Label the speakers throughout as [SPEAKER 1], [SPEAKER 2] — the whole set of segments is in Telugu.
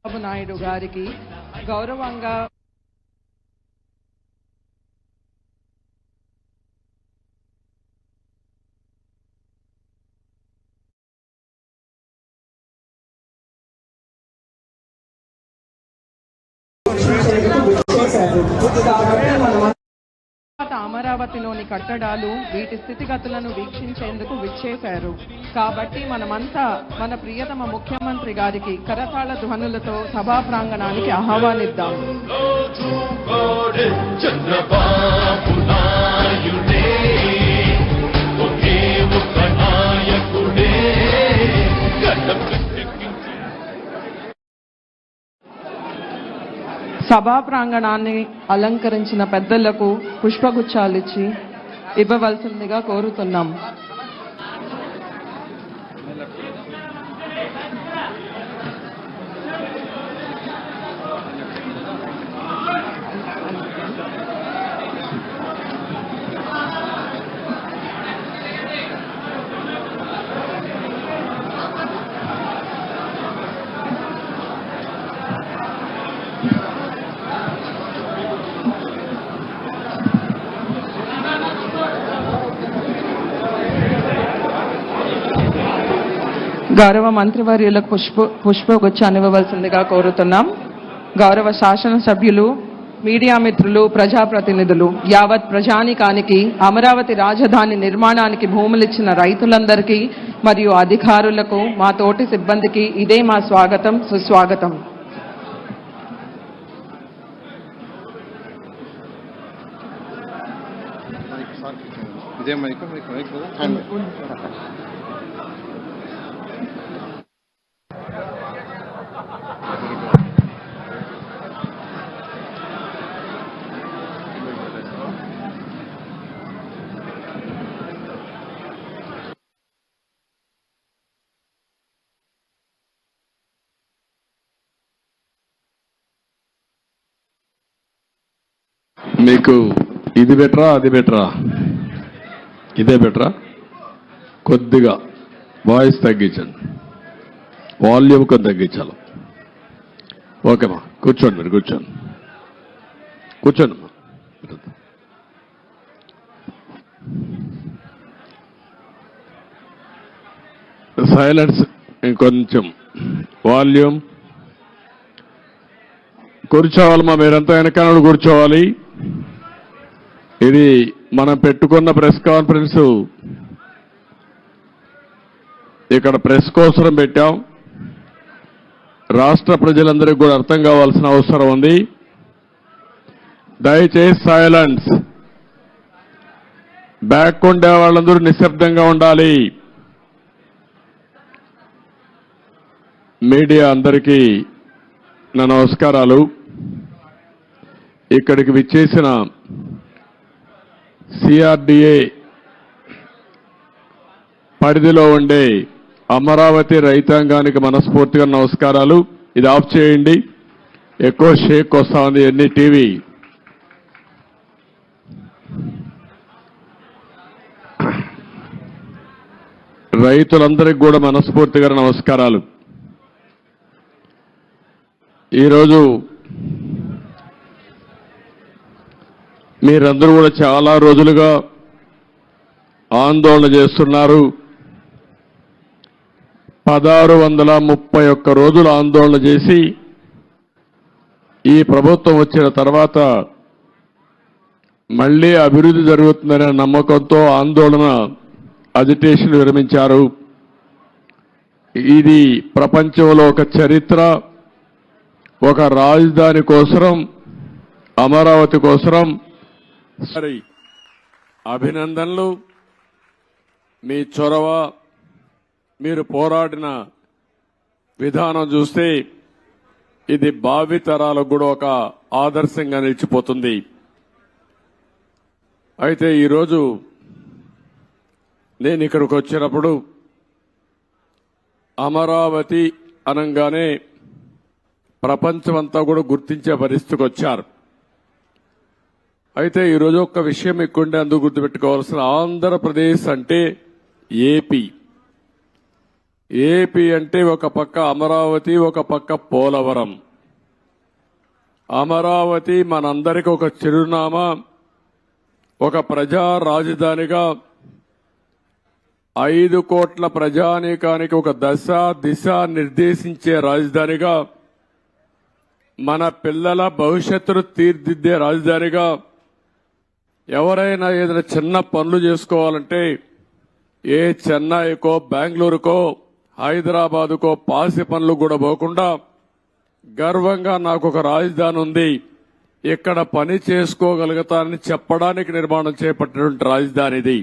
[SPEAKER 1] చంద్రబాబు నాయుడు గారికి గౌరవంగా అమరావతిలోని కట్టడాలు వీటి స్థితిగతులను వీక్షించేందుకు విచ్చేశారు. కాబట్టి మనమంతా మన ప్రియతమ ముఖ్యమంత్రి గారికి కరతాళ ధ్వనులతో సభా ప్రాంగణానికి ఆహ్వానిద్దాం. సభా ప్రాంగణాన్ని అలంకరించిన పెద్దలకు పుష్పగుచ్చాలిచ్చి ఇవ్వవలసిందిగా కోరుతున్నాం. గౌరవ మంత్రివర్యులకు పుష్పగుచ్చాన్ని ఇవ్వవలసిందిగా కోరుతున్నాం. గౌరవ శాసనసభ్యులు, మీడియా మిత్రులు, ప్రజాప్రతినిధులు, యావత్ ప్రజానికానికి, అమరావతి రాజధాని నిర్మాణానికి భూములిచ్చిన రైతులందరికీ మరియు అధికారులకు, మా తోటి సిబ్బందికి ఇదే మా స్వాగతం, సుస్వాగతం.
[SPEAKER 2] మీకు ఇది బెటరా అది బెటరా? ఇదే బెటరా? కొద్దిగా వాయిస్ తగ్గించండి, వాల్యూమ్ కొంత తగ్గించాలి. ఓకేమ్మా, కూర్చోండి, మీరు కూర్చోండి, కూర్చోండి. సైలెన్స్, ఇంకొంచెం వాల్యూమ్. కూర్చోవాలమ్మా, మీరంతా వెనకాల కూర్చోవాలి. ఇది మనం పెట్టుకున్న ప్రెస్ కాన్ఫరెన్స్ ఇక్కడ ప్రెస్ కోసం పెట్టాం. రాష్ట్ర ప్రజలందరికీ కూడా అర్థం కావాల్సిన అవసరం ఉంది. దయచేసి సైలెన్స్. బ్యాక్ ఉండే వాళ్ళందరూ నిశ్శబ్దంగా ఉండాలి. మీడియా అందరికీ నా నమస్కారాలు. ఇక్కడికి విచ్చేసిన సిఆర్డీఏ పరిధిలో ఉండే అమరావతి రైతాంగానికి మనస్ఫూర్తిగా నమస్కారాలు. ఇది ఆఫ్ చేయండి, ఎక్కువ షేక్ వస్తా ఉంది ఎన్ని టీవీ. రైతులందరికీ కూడా మనస్ఫూర్తిగా నమస్కారాలు. ఈరోజు మీరందరూ కూడా చాలా రోజులుగా ఆందోళన చేస్తున్నారు. 1631 రోజులు ఆందోళన చేసి ఈ ప్రభుత్వం వచ్చిన తర్వాత మళ్లీ అభివృద్ధి జరుగుతుందనే నమ్మకంతో ఆందోళన అజిటేషన్ విరమించారు. ఇది ప్రపంచంలో ఒక చరిత్ర. ఒక రాజధాని కోసం, అమరావతి కోసం అభినందనలు. మీ చొరవ, మీరు పోరాడిన విధానం చూస్తే ఇది భావితరాలకు కూడా ఒక ఆదర్శంగా నిలిచిపోతుంది. అయితే ఈరోజు నేను ఇక్కడికి వచ్చినప్పుడు అమరావతి అనగానే ప్రపంచమంతా కూడా గుర్తించే పరిస్థితికి వచ్చారు. అయితే ఈరోజు ఒక్క విషయం ఎక్కువంటే అందుకు గుర్తుపెట్టుకోవాల్సిన, ఆంధ్రప్రదేశ్ అంటే ఏపీ. ఏపీ అంటే ఒక పక్క అమరావతి, ఒక పక్క పోలవరం. అమరావతి మనందరికీ ఒక చిరునామా, ఒక ప్రజా రాజధానిగా 5 కోట్ల ప్రజానీకానికి ఒక దశ దిశ నిర్దేశించే రాజధానిగా, మన పిల్లల భవిష్యత్తును తీర్చిదిద్దే రాజధానిగా, ఎవరైనా ఏదైనా చిన్న పనులు చేసుకోవాలంటే ఏ చెన్నైకో బెంగళూరుకో హైదరాబాదుకో పాసి పనులు కూడా పోకుండా గర్వంగా నాకు ఒక రాజధాని ఉంది, ఇక్కడ పని చేసుకోగలుగుతానని చెప్పడానికి నిర్మాణం చేపట్టినటువంటి రాజధాని ఇది.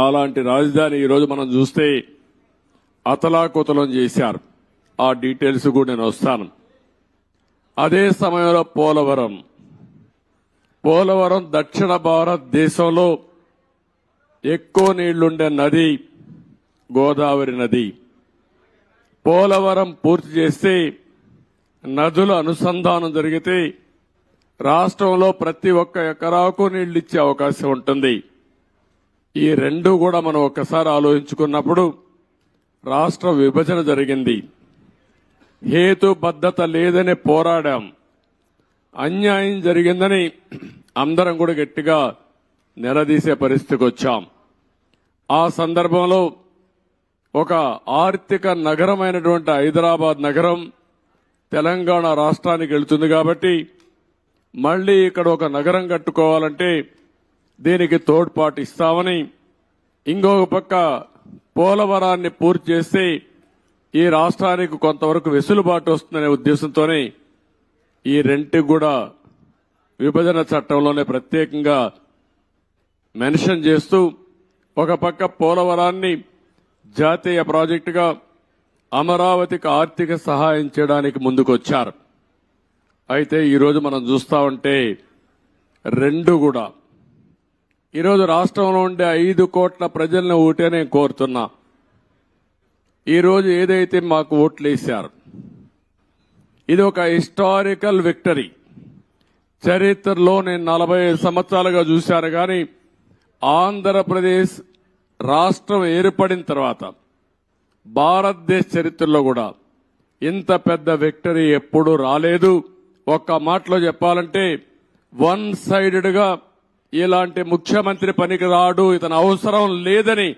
[SPEAKER 2] అలాంటి రాజధాని ఈరోజు మనం చూస్తే అతలాకుతలం చేశారు. ఆ డీటెయిల్స్ కూడా నేను వస్తాను. అదే సమయంలో పోలవరం దక్షిణ భారతదేశంలో ఎక్కువ నీళ్లుండే నది గోదావరి నది. పోలవరం పూర్తి చేస్తే నదుల అనుసంధానం జరిగితే రాష్ట్రంలో ప్రతి ఒక్క ఎకరాకు నీళ్లు ఇచ్చే అవకాశం ఉంటుంది. ఈ రెండు కూడా మనం ఒక్కసారి ఆలోచించుకున్నప్పుడు రాష్ట్ర విభజన జరిగింది. హేతుబద్ధత లేదని పోరాడాం. అన్యాయం జరిగిందని అందరం కూడా గట్టిగా నిలదీసే పరిస్థితికి వచ్చాం. ఆ సందర్భంలో ఒక ఆర్థిక నగరమైనటువంటి హైదరాబాద్ నగరం తెలంగాణ రాష్ట్రానికి వెళ్తుంది కాబట్టి మళ్లీ ఇక్కడ ఒక నగరం కట్టుకోవాలంటే దీనికి తోడ్పాటు ఇస్తామని, ఇంకొక పక్క పోలవరాన్ని పూర్తి చేస్తే ఈ రాష్ట్రానికి కొంతవరకు వెసులుబాటు వస్తుందనే ఉద్దేశంతోనే ఈ రెంటికి కూడా విభజన చట్టంలోనే ప్రత్యేకంగా మెన్షన్ చేస్తూ ఒక పక్క పోలవరాన్ని జాతీయ ప్రాజెక్టుగా, అమరావతికి ఆర్థిక సహాయం చేయడానికి ముందుకొచ్చారు. అయితే ఈరోజు మనం చూస్తా ఉంటే రెండు కూడా ఈరోజు రాష్ట్రంలో ఉండే 5 కోట్ల ప్రజలను ఓటే నేను కోరుతున్నా. ఈరోజు ఏదైతే మాకు ఓట్లు వేశారు ఇది ఒక హిస్టారికల్ విక్టరీ. చరిత్రలో నేను 45 సంవత్సరాలుగా చూశాను కానీ ఆంధ్రప్రదేశ్ రాష్ట్రం ఏర్పడిన తర్వాత భారతదేశ చరిత్రలో కూడా ఇంత పెద్ద విక్టరీ ఎప్పుడూ రాలేదు. ఒక్క మాటలో చెప్పాలంటే వన్ సైడెడ్ గా ఇలాంటి ముఖ్యమంత్రి పనికి రాడు, ఇతను అవసరం లేదని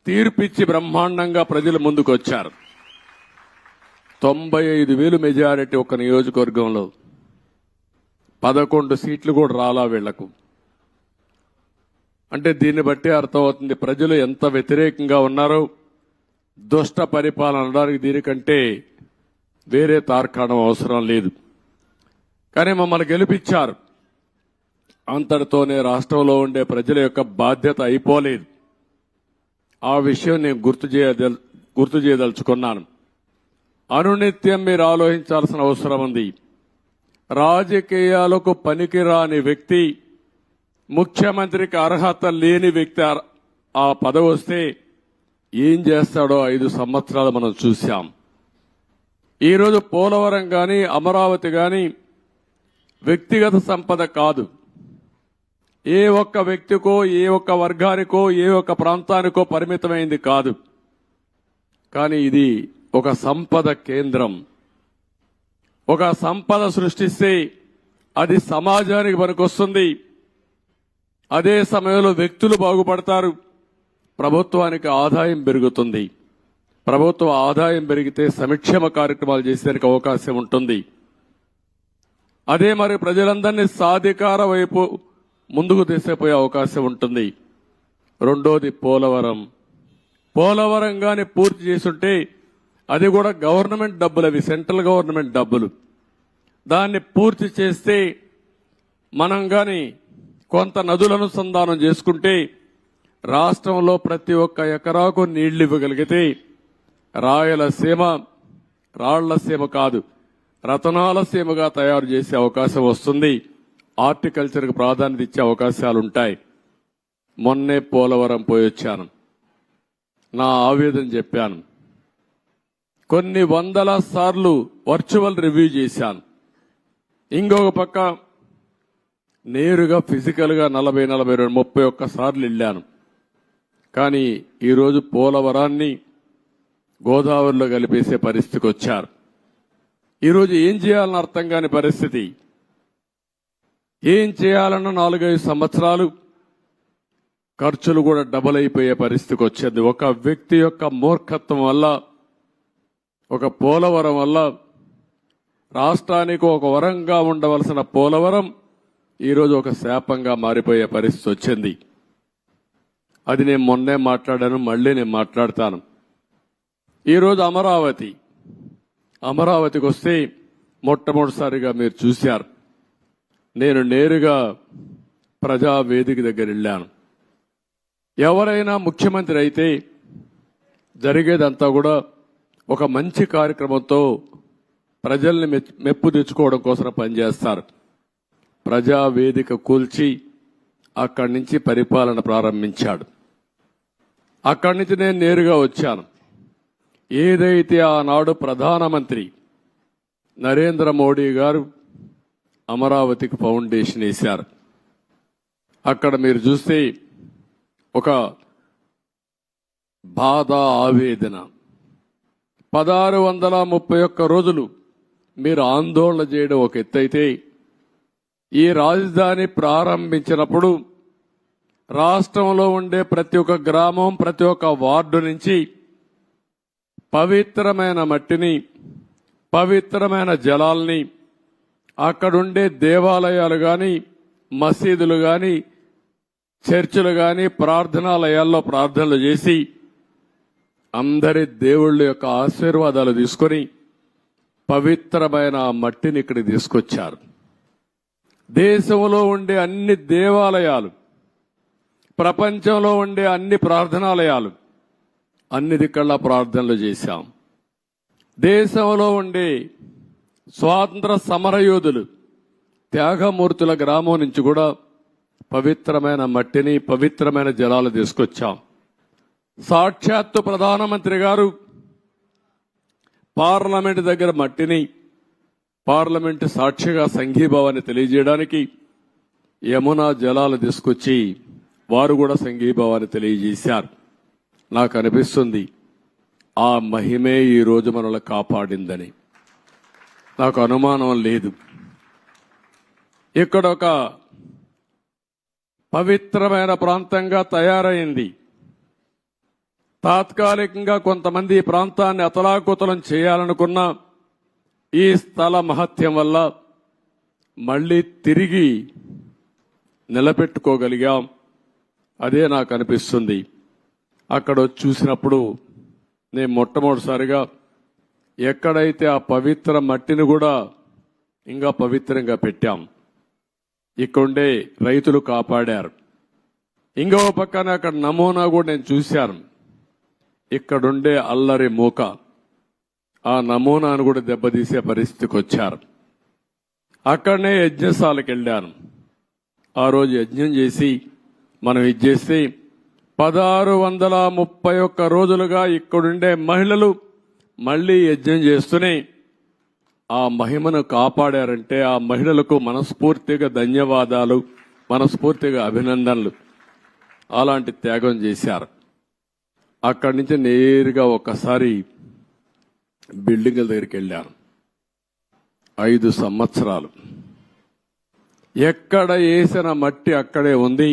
[SPEAKER 2] తీర్పిచ్చి బ్రహ్మాండంగా ప్రజలు ముందుకొచ్చారు. 95,000 మెజారిటీ ఒక నియోజకవర్గంలో 11 సీట్లు కూడా రాలా వీళ్లకు. అంటే దీన్ని బట్టి అర్థమవుతుంది ప్రజలు ఎంత వ్యతిరేకంగా ఉన్నారో. దుష్ట పరిపాలన అనడానికి దీనికంటే వేరే తార్కాణం అవసరం లేదు. కానీ మమ్మల్ని గెలిపించారు. అంతటితోనే రాష్ట్రంలో ఉండే ప్రజల యొక్క బాధ్యత అయిపోలేదు. ఆ విషయం నేను గుర్తు చేయదలుచుకున్నాను. అనునిత్యం మీరు ఆలోచించాల్సిన అవసరం ఉంది. రాజకీయాలకు పనికిరాని వ్యక్తి, ముఖ్యమంత్రికి అర్హత లేని వ్యక్తి ఆ పదవి వస్తే ఏం చేస్తాడో 5 సంవత్సరాలు మనం చూశాం. ఈరోజు పోలవరం గాని అమరావతి గాని వ్యక్తిగత సంపద కాదు. ఏ ఒక్క వ్యక్తికో, ఏ ఒక్క వర్గానికో, ఏ ఒక్క ప్రాంతానికో పరిమితమైంది కాదు. కానీ ఇది ఒక సంపద కేంద్రం. ఒక సంపద సృష్టిస్తే అది సమాజానికి పనికొస్తుంది. అదే సమయంలో వ్యక్తులు బాగుపడతారు, ప్రభుత్వానికి ఆదాయం పెరుగుతుంది. ప్రభుత్వ ఆదాయం పెరిగితే సంక్షేమ కార్యక్రమాలు చేసేందుకు అవకాశం ఉంటుంది. అదే మరి ప్రజలందరినీ సాధికార వైపు ముందుకు తీసుకుపోయే అవకాశం ఉంటుంది. రెండోది పోలవరం గాని పూర్తి చేసుంటే అది కూడా గవర్నమెంట్ డబ్బులు, అవి సెంట్రల్ గవర్నమెంట్ డబ్బులు. దాన్ని పూర్తి చేస్తే మనం గాని కొంత నదుల అనుసంధానం చేసుకుంటే రాష్ట్రంలో ప్రతి ఒక్క ఎకరాకు నీళ్లు ఇవ్వగలిగితే రాయలసీమ రాళ్లసీమ కాదు రతనాల సీమగా తయారు చేసే అవకాశం వస్తుంది. హార్టికల్చర్కు ప్రాధాన్యత ఇచ్చే అవకాశాలుంటాయి. మొన్నే పోలవరం పోయొచ్చాను. నా ఆవేదన చెప్పాను. కొన్ని వందల సార్లు వర్చువల్ రివ్యూ చేశాను. ఇంకొక పక్క నేరుగా ఫిజికల్ గా 40, 41 సార్లు వెళ్ళాను. కానీ ఈరోజు పోలవరాన్ని గోదావరిలో కలిపేసే పరిస్థితికి వచ్చారు. ఈరోజు ఏం చేయాలని అర్థం కాని పరిస్థితి. ఏం చేయాలన్న 4-5 సంవత్సరాలు ఖర్చులు కూడా డబుల్ అయిపోయే పరిస్థితికి వచ్చింది. ఒక వ్యక్తి యొక్క మూర్ఖత్వం వల్ల, ఒక పోలవరం వల్ల రాష్ట్రానికి ఒక వరంగా ఉండవలసిన పోలవరం ఈరోజు ఒక శాపంగా మారిపోయే పరిస్థితి వచ్చింది. అది నేను మొన్నే మాట్లాడాను, మళ్ళీ నేను మాట్లాడతాను. ఈరోజు అమరావతికి వస్తే మొట్టమొదటిసారిగా మీరు చూశారు, నేను నేరుగా ప్రజావేదిక దగ్గర వెళ్ళాను. ఎవరైనా ముఖ్యమంత్రి అయితే జరిగేదంతా కూడా ఒక మంచి కార్యక్రమంతో ప్రజల్ని మెప్పు తెచ్చుకోవడం కోసం పనిచేస్తారు. ప్రజావేదిక కూల్చి అక్కడి నుంచి పరిపాలన ప్రారంభించాడు. అక్కడి నుంచి నేను నేరుగా వచ్చాను. ఏదైతే ఆనాడు ప్రధానమంత్రి నరేంద్ర మోడీ గారు అమరావతికి ఫౌండేషన్ వేశారు, అక్కడ మీరు చూస్తే ఒక బాధ, ఆవేదన. 1631 రోజులు మీరు ఆందోళన చేయడం ఒక ఎత్తైతే, ఈ రాజధాని ప్రారంభించినప్పుడు రాష్ట్రంలో ఉండే ప్రతి ఒక్క గ్రామం, ప్రతి ఒక్క వార్డు నుంచి పవిత్రమైన మట్టిని, పవిత్రమైన జలాల్ని, అక్కడుండే దేవాలయాలు గాని, మసీదులు గాని, చర్చిలు గాని, ప్రార్థనాలయాల్లో ప్రార్థనలు చేసి అందరి దేవుళ్ళ యొక్క ఆశీర్వాదాలు తీసుకొని పవిత్రమైన ఆ మట్టిని ఇక్కడికి తీసుకొచ్చారు. దేశంలో ఉండే అన్ని దేవాలయాలు, ప్రపంచంలో ఉండే అన్ని ప్రార్థనాలయాలు, అన్ని దిక్కల్లా ప్రార్థనలు చేశాం. దేశంలో ఉండే స్వాతంత్ర సమరయోధులు, త్యాగమూర్తుల గ్రామం నుంచి కూడా పవిత్రమైన మట్టిని, పవిత్రమైన జలాలు తీసుకొచ్చాం. సాక్షాత్తు ప్రధానమంత్రి గారు పార్లమెంట్ దగ్గర మట్టిని, పార్లమెంట్ సాక్షిగా సంఘీభావాన్ని తెలియజేయడానికి యమునా జలాలు తీసుకొచ్చి వారు కూడా సంఘీభావాన్ని తెలియజేశారు. నాకు అనిపిస్తుంది ఆ మహిమే ఈ రోజు మనల్ని కాపాడిందని. నాకు అనుమానం లేదు. ఇక్కడ ఒక పవిత్రమైన ప్రాంతంగా తయారైంది. తాత్కాలికంగా కొంతమంది ఈ ప్రాంతాన్ని అతలాకుతలం చేయాలనుకున్న ఈ స్థల మహత్యం వల్ల మళ్ళీ తిరిగి నిలబెట్టుకోగలిగాం. అదే నాకు అనిపిస్తుంది. అక్కడ చూసినప్పుడు నేను మొట్టమొదటిసారిగా ఎక్కడైతే ఆ పవిత్ర మట్టిని కూడా ఇంకా పవిత్రంగా పెట్టాం, ఇక్కడుండే రైతులు కాపాడారు. ఇంకో పక్కన అక్కడ నమూనా కూడా నేను చూశాను. ఇక్కడుండే అల్లరి మూక, ఆ నమూనాను కూడా దెబ్బతీసే పరిస్థితికి వచ్చారు. అక్కడనే యజ్ఞశాలకు వెళ్ళాను. ఆ రోజు యజ్ఞం చేసి మనం ఇది చేస్తే 1631 రోజులుగా ఇక్కడుండే మహిళలు మళ్లీ యజ్ఞం చేస్తూనే ఆ మహిమను కాపాడారంటే ఆ మహిళలకు మనస్ఫూర్తిగా ధన్యవాదాలు, మనస్ఫూర్తిగా అభినందనలు. అలాంటి త్యాగం చేశారు. అక్కడి నుంచి నేరుగా ఒక్కసారి బిల్డింగుల దగ్గరికి వెళ్ళాను. 5 సంవత్సరాలు ఎక్కడ వేసిన మట్టి అక్కడే ఉంది.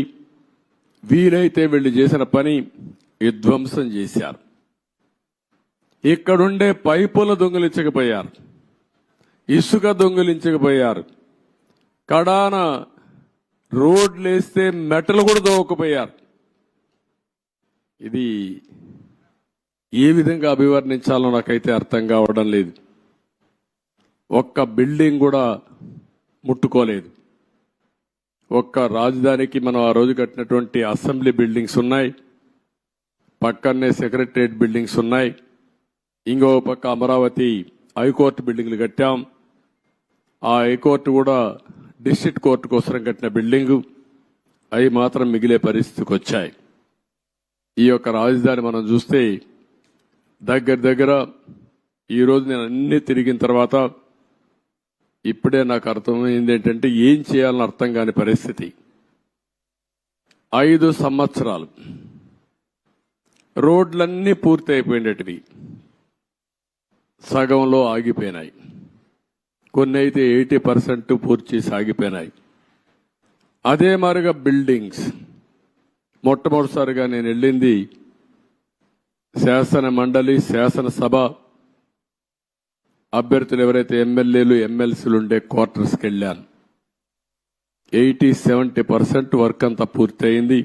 [SPEAKER 2] వీలైతే వీళ్ళు చేసిన పని విధ్వంసం చేశారు. ఇక్కడుండే పైపులు దొంగిలించకపోయారు, ఇసుక దొంగిలించకపోయారు, కడాన రోడ్లేస్తే మెటలు కూడా దోవకపోయారు. ఇది ఏ విధంగా అభివర్ణించాలో నాకైతే అర్థం కావడం లేదు. ఒక్క బిల్డింగ్ కూడా ముట్టుకోలేదు. ఒక్క రాజధానికి మనం ఆ రోజు కట్టినటువంటి అసెంబ్లీ బిల్డింగ్స్ ఉన్నాయి, పక్కనే సెక్రటరియట్ బిల్డింగ్స్ ఉన్నాయి, ఇంకో పక్క అమరావతి హైకోర్టు బిల్డింగ్లు కట్టాం. ఆ హైకోర్టు కూడా డిస్ట్రిక్ట్ కోర్టు కోసం కట్టిన బిల్డింగు, అవి మాత్రం మిగిలే పరిస్థితికి వచ్చాయి. ఈ యొక్క రాజధాని మనం చూస్తే దగ్గర ఈరోజు నేను అన్ని తిరిగిన తర్వాత ఇప్పుడే నాకు అర్థమైంది ఏంటంటే ఏం చేయాలని అర్థం కాని పరిస్థితి. 5 సంవత్సరాలు రోడ్లన్నీ పూర్తి అయిపోయినటివి. సగంలో ఆగిపోయినాయి, కొన్ని అయితే 80% పూర్తి చేసి ఆగిపోయినాయి. అదే మాదిరిగా బిల్డింగ్స్, మొట్టమొదటిసారిగా నేను వెళ్ళింది శాసన మండలి, శాసనసభ అభ్యర్థులు ఎవరైతే ఎమ్మెల్యేలు ఎమ్మెల్సీలు ఉండే క్వార్టర్స్కి వెళ్ళాను. 80-70% వర్క్ అంతా పూర్తయింది.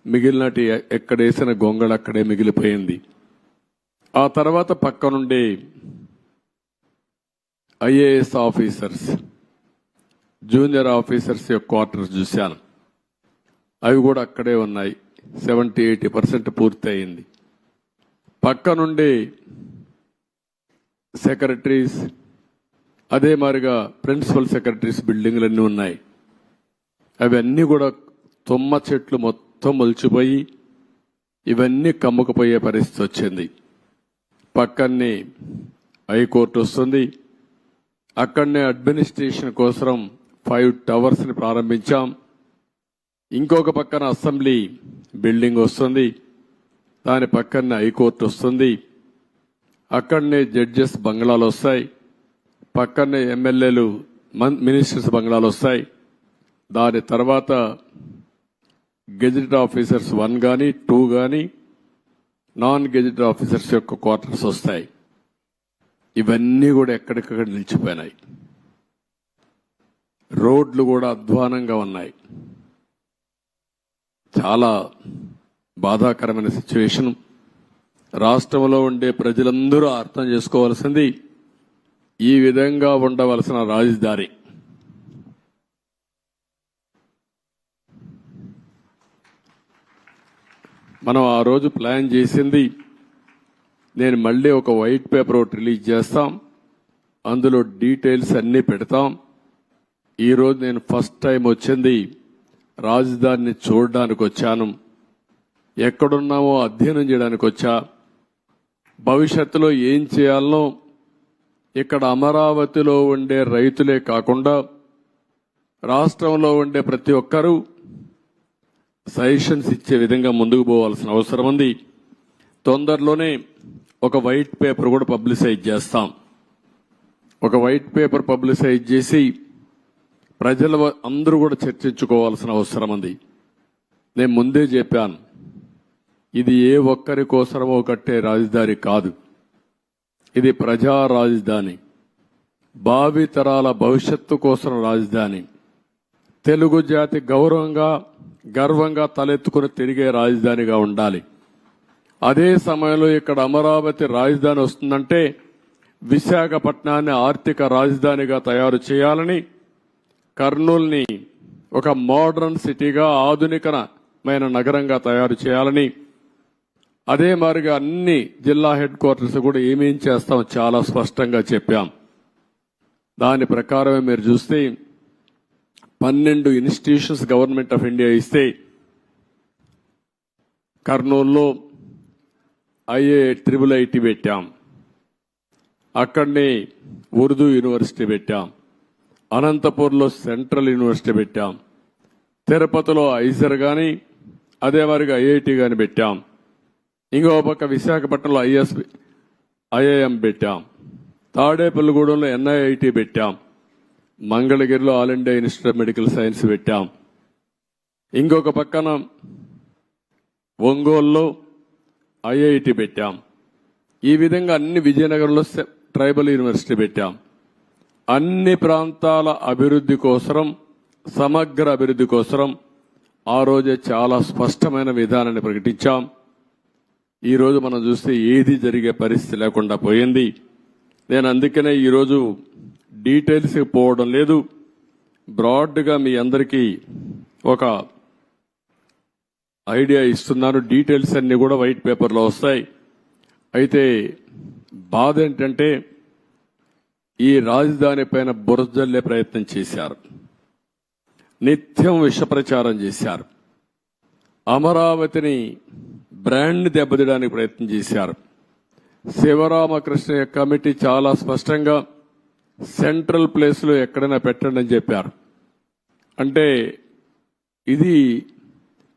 [SPEAKER 2] మిగిలినటి ఎక్కడేసిన గొంగళ అక్కడే మిగిలిపోయింది. ఆ తర్వాత పక్క నుండి ఐఏఎస్ ఆఫీసర్స్, జూనియర్ ఆఫీసర్స్ యొక్క క్వార్టర్స్ చూశాను. అవి కూడా అక్కడే ఉన్నాయి. 70-80% పూర్తయింది. పక్క నుండి సెక్రటరీస్, అదే మాదిరిగా ప్రిన్సిపల్ సెక్రటరీస్ బిల్డింగ్లన్నీ ఉన్నాయి. అవన్నీ కూడా తుమ్మ చెట్లు మొత్తం మొలిచిపోయి ఇవన్నీ కమ్ముకుపోయే పరిస్థితి వచ్చింది. పక్కనే హైకోర్టు వస్తుంది. అక్కడనే అడ్మినిస్ట్రేషన్ కోసం 5 టవర్స్ ని ప్రారంభించాం. ఇంకొక పక్కన అసెంబ్లీ బిల్డింగ్ వస్తుంది, దాని పక్కనే హైకోర్టు వస్తుంది. అక్కడనే జడ్జెస్ బంగ్లాలు వస్తాయి, పక్కనే ఎమ్మెల్యేలు మినిస్టర్స్ బంగ్లాలు వస్తాయి. దాని తర్వాత గెజిటెడ్ ఆఫీసర్స్ 1 గాని 2 గాని నాన్ గెజిటెడ్ ఆఫీసర్స్ యొక్క క్వార్టర్స్ వస్తాయి. ఇవన్నీ కూడా ఎక్కడికక్కడ నిలిచిపోయినాయి. రోడ్లు కూడా అధ్వానంగా ఉన్నాయి. చాలా బాధాకరమైన సిచ్యువేషన్. రాష్ట్రంలో ఉండే ప్రజలందరూ అర్థం చేసుకోవాల్సింది, ఈ విధంగా ఉండవలసిన రాజధాని మనం ఆ రోజు ప్లాన్ చేసింది. నేను మళ్ళీ ఒక వైట్ పేపర్ ఒకటి రిలీజ్ చేస్తాం, అందులో డీటెయిల్స్ అన్నీ పెడతాం. ఈరోజు నేను ఫస్ట్ టైం వచ్చింది రాజధానిని చూడడానికి వచ్చాను. ఎక్కడున్నామో అధ్యయనం చేయడానికి వచ్చా. భవిష్యత్తులో ఏం చేయాలనో ఇక్కడ అమరావతిలో ఉండే రైతులే కాకుండా రాష్ట్రంలో ఉండే ప్రతి ఒక్కరూ సజెషన్స్ ఇచ్చే విధంగా ముందుకు పోవాల్సిన అవసరం ఉంది. తొందరలోనే ఒక వైట్ పేపర్ కూడా పబ్లిసైజ్ చేస్తాం. ఒక వైట్ పేపర్ పబ్లిసైజ్ చేసి ప్రజల అందరూ కూడా చర్చించుకోవాల్సిన అవసరం ఉంది. నేను ముందే చెప్పాను, ఇది ఏ ఒక్కరి కోసమో కట్టే రాజధాని కాదు, ఇది ప్రజా రాజధాని, భావితరాల భవిష్యత్తు కోసం రాజధాని, తెలుగు జాతి గర్వంగా తలెత్తుకుని తిరిగే రాజధానిగా ఉండాలి. అదే సమయంలో ఇక్కడ అమరావతి రాజధాని వస్తుందంటే విశాఖపట్నాన్ని ఆర్థిక రాజధానిగా తయారు చేయాలని, కర్నూలుని ఒక మోడర్న్ సిటీగా ఆధునికమైన నగరంగా తయారు చేయాలని, అదే మాదిరిగా అన్ని జిల్లా హెడ్ క్వార్టర్స్ కూడా ఏమేం చేస్తాం చాలా స్పష్టంగా చెప్పాం. దాని ప్రకారమే మీరు చూస్తే 12 ఇన్స్టిట్యూషన్స్ గవర్నమెంట్ ఆఫ్ ఇండియా ఇస్తే కర్నూలులో IIT పెట్టాం, అక్కడనే ఉర్దూ యూనివర్సిటీ పెట్టాం, అనంతపూర్లో సెంట్రల్ యూనివర్సిటీ పెట్టాం, తిరుపతిలో ఐజర్ గాని అదే మాదిరిగా IIT గాని పెట్టాం. ఇంకో పక్క విశాఖపట్నంలో IIM పెట్టాం, తాడేపల్లిగూడెంలో NIIT పెట్టాం, మంగళగిరిలో all India institute of medical science పెట్టాం. ఇంకొక పక్కన ఒంగోలులో IIT పెట్టాం. ఈ విధంగా అన్ని విజయనగరంలో ట్రైబల్ యూనివర్సిటీ పెట్టాం. అన్ని ప్రాంతాల అభివృద్ధి కోసం, సమగ్ర అభివృద్ధి కోసం ఆ రోజే చాలా స్పష్టమైన విధానాన్ని ప్రకటించాం. ఈ రోజు మనం చూస్తే ఏది జరిగే పరిస్థితి లేకుండా పోయింది. నేను అందుకనే ఈరోజు డీటెయిల్స్ పోవడం లేదు, బ్రాడ్గా మీ అందరికీ ఒక ఐడియా ఇస్తున్నాను. డీటెయిల్స్ అన్ని కూడా వైట్ పేపర్లో వస్తాయి. అయితే బాధ ఏంటంటే ఈ రాజధాని పైన బురజల్లే ప్రయత్నం చేశారు, నిత్యం విష ప్రచారం చేశారు, అమరావతిని బ్రాండ్ దెబ్బతీయడానికి ప్రయత్నం చేశారు. శివరామకృష్ణ కమిటీ చాలా స్పష్టంగా సెంట్రల్ ప్లేస్ లో ఎక్కడైనా పెట్టండి అని చెప్పారు. అంటే ఇది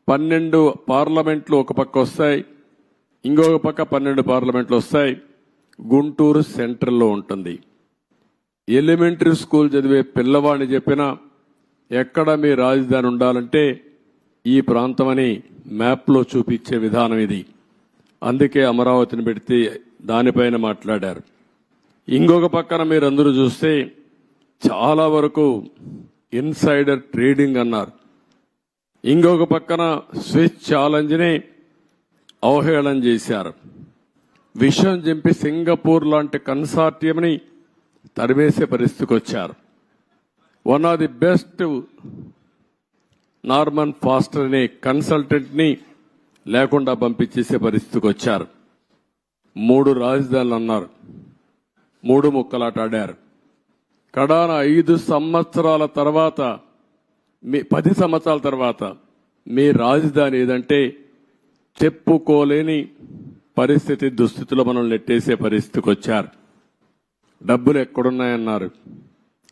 [SPEAKER 2] 12 పార్లమెంట్లు ఒక పక్క వస్తాయి, ఇంకొక పక్క 12 పార్లమెంట్లు వస్తాయి. గుంటూరు సెంట్రల్లో ఉంటుంది. ఎలిమెంటరీ స్కూల్ చదివే పిల్లవాడిని చెప్పినా ఎక్కడ మీ రాజధాని ఉండాలంటే ఈ ప్రాంతమని మ్యాప్లో చూపించే విధానం ఇది. అందుకే అమరావతిని పెడితే దానిపైన మాట్లాడారు. ఇంకొక పక్కన మీరందరూ చూస్తే చాలా వరకు ఇన్సైడర్ ట్రేడింగ్ అన్నారు. ఇంకొక పక్కన స్విచ్ ఛాలెంజ్ని అవహేళన చేశారు. విషయం చెప్పి సింగపూర్ లాంటి కన్సార్టియంని తరిమేసే పరిస్థితికి వచ్చారు. One of the best Norman faster అనే కన్సల్టెంట్ని లేకుండా పంపించేసే పరిస్థితికి వచ్చారు. 3 రాజధానులు అన్నారు, 3 ముక్కలాట ఆడారు. కడాన 5 సంవత్సరాల తర్వాత 10 సంవత్సరాల తర్వాత మీ రాజధాని ఏదంటే చెప్పుకోలేని పరిస్థితి, దుస్థితిలో మనం నెట్టేసే పరిస్థితికి వచ్చారు. డబ్బులు ఎక్కడున్నాయన్నారు.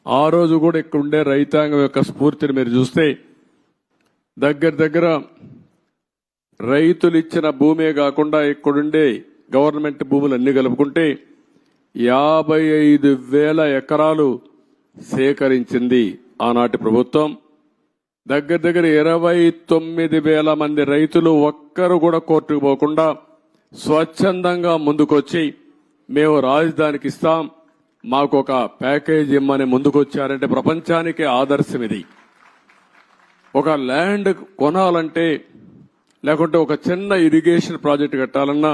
[SPEAKER 2] ఆ రోజు కూడా ఇక్కడుండే రైతాంగం యొక్క స్ఫూర్తిని మీరు చూస్తే దగ్గర రైతులు ఇచ్చిన భూమే కాకుండా ఇక్కడుండే గవర్నమెంట్ భూములు అన్ని కలుపుకుంటే 55,000 ఎకరాలు సేకరించింది ఆనాటి ప్రభుత్వం. దగ్గర 29,000 మంది రైతులు ఒక్కరు కూడా కోర్టుకు పోకుండా స్వచ్ఛందంగా ముందుకొచ్చి మేము రాజధానికి ఇస్తాం, మాకు ఒక ప్యాకేజ్ ఇమ్మని ముందుకొచ్చారంటే ప్రపంచానికి ఆదర్శం ఇది. ఒక ల్యాండ్ కొనాలంటే, లేకుంటే ఒక చిన్న ఇరిగేషన్ ప్రాజెక్ట్ కట్టాలన్నా,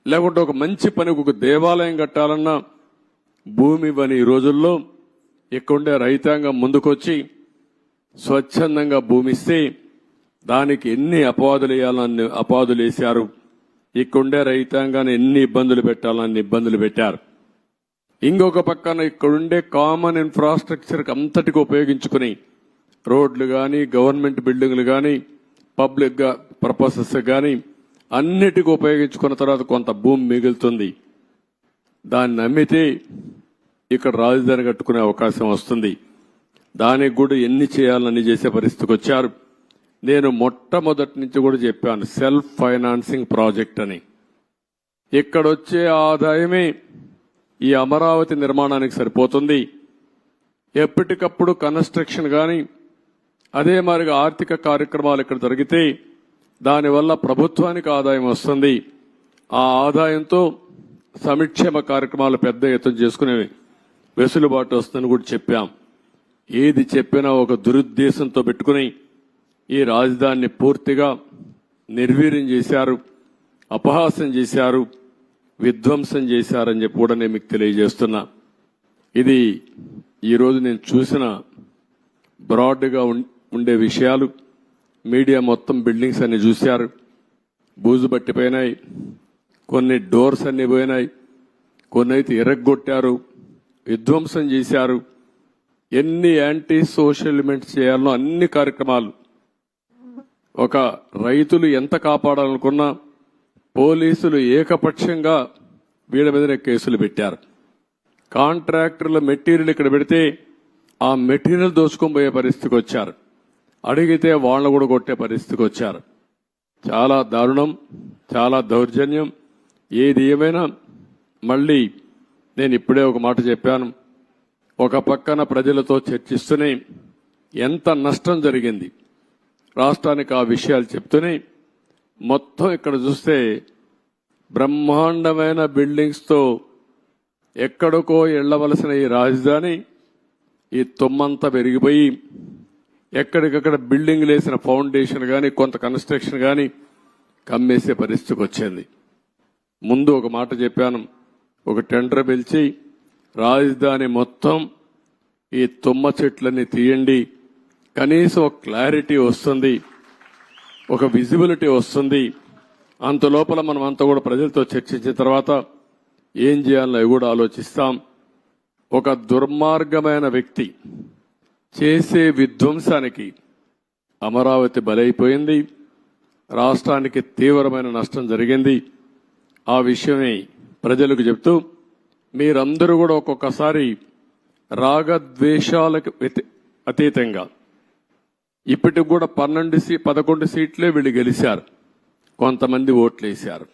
[SPEAKER 2] లేకుంటే ఒక మంచి పనికి ఒక దేవాలయం కట్టాలన్నా భూమి ఇవ్వని ఈ రోజుల్లో ఇక్కడుండే రైతాంగం ముందుకొచ్చి స్వచ్ఛందంగా భూమి ఇస్తే దానికి ఎన్ని అపవాదులు వేయాలని అపవాదులు వేశారు. ఇక్కడుండే రైతాంగాన్ని ఎన్ని ఇబ్బందులు పెట్టాలని ఇబ్బందులు పెట్టారు. ఇంకొక పక్కన ఇక్కడుండే కామన్ ఇన్ఫ్రాస్ట్రక్చర్ అంతటికి ఉపయోగించుకుని రోడ్లు కానీ, గవర్నమెంట్ బిల్డింగ్లు కానీ, పబ్లిక్ పర్పసెస్ కానీ అన్నిటికీ ఉపయోగించుకున్న తర్వాత కొంత భూమి మిగులుతుంది. దాన్ని అమ్మితే ఇక్కడ రాజధాని కట్టుకునే అవకాశం వస్తుంది. దానికి కూడా ఎన్ని చేయాలని చేసే పరిస్థితికి వచ్చారు. నేను మొట్టమొదటి నుంచి కూడా చెప్పాను, సెల్ఫ్ ఫైనాన్సింగ్ ప్రాజెక్ట్ అని. ఇక్కడొచ్చే ఆదాయమే ఈ అమరావతి నిర్మాణానికి సరిపోతుంది. ఎప్పటికప్పుడు కన్స్ట్రక్షన్ కానీ, అదే మాదిరిగా ఆర్థిక కార్యక్రమాలు ఇక్కడ జరిగితే దానివల్ల ప్రభుత్వానికి ఆదాయం వస్తుంది. ఆ ఆదాయంతో సంక్షేమ కార్యక్రమాలు పెద్ద ఎత్తున చేసుకునే వెసులుబాటు వస్తుందని కూడా చెప్పాం. ఏది చెప్పినా ఒక దురుద్దేశంతో పెట్టుకుని ఈ రాజధానిని పూర్తిగా నిర్వీర్యం చేశారు, అపహాస్యం చేశారు, విధ్వంసం చేశారని చెప్పి కూడా నేను మీకు తెలియజేస్తున్నా. ఇది ఈరోజు నేను చూసిన బ్రాడ్గా ఉండే విషయాలు. మీడియా మొత్తం బిల్డింగ్స్ అన్ని చూశారు, బూజు పట్టిపోయినాయి, కొన్ని డోర్స్ అన్ని పోయినాయి, కొన్ని అయితే ఎరగొట్టారు, విధ్వంసం చేశారు. ఎన్ని యాంటీ సోషల్ ఎలిమెంట్స్ చేయాలనో అన్ని కార్యక్రమాలు. ఒక రైతులు ఎంత కాపాడాలనుకున్నా పోలీసులు ఏకపక్షంగా వీళ్ళ మీదనే కేసులు పెట్టారు. కాంట్రాక్టర్ల మెటీరియల్ ఇక్కడ పెడితే ఆ మెటీరియల్ దోచుకొని పోయే పరిస్థితికి వచ్చారు. అడిగితే వాళ్ళను కూడా కొట్టే పరిస్థితికి వచ్చారు. చాలా దారుణం, చాలా దౌర్జన్యం. ఏది ఏమైనా మళ్ళీ నేను ఇప్పుడే ఒక మాట చెప్పాను. ఒక పక్కన ప్రజలతో చర్చిస్తూనే ఎంత నష్టం జరిగింది రాష్ట్రానికి ఆ విషయాలు చెప్తూనే, మొత్తం ఇక్కడ చూస్తే బ్రహ్మాండమైన బిల్డింగ్స్తో ఎక్కడికో ఎళ్లవలసిన ఈ రాజధాని ఈ తొమ్మంతా పెరిగిపోయి ఎక్కడికక్కడ బిల్డింగ్ వేసిన ఫౌండేషన్ కానీ, కొంత కన్స్ట్రక్షన్ కానీ కమ్మేసే పరిస్థితికి వచ్చింది. ముందు ఒక మాట చెప్పాను, ఒక టెండర్ పిలిచి రాజధాని మొత్తం ఈ తుమ్మ చెట్లన్నీ తీయండి, కనీసం ఒక క్లారిటీ వస్తుంది, ఒక విజిబిలిటీ వస్తుంది. అంత లోపల మనం అంతా కూడా ప్రజలతో చర్చించిన తర్వాత ఏం చేయాలో అవి కూడా ఆలోచిస్తాం. ఒక దుర్మార్గమైన వ్యక్తి చేసే విధ్వంసానికి అమరావతి బలైపోయింది. రాష్ట్రానికి తీవ్రమైన నష్టం జరిగింది. ఆ విషయమే ప్రజలకు చెప్తూ మీరందరూ కూడా ఒక్కొక్కసారి రాగద్వేషాలకు అతీతంగా ఇప్పటికి కూడా 11 సీట్లే వీళ్ళు గెలిచారు, కొంతమంది ఓట్లు వేశారు.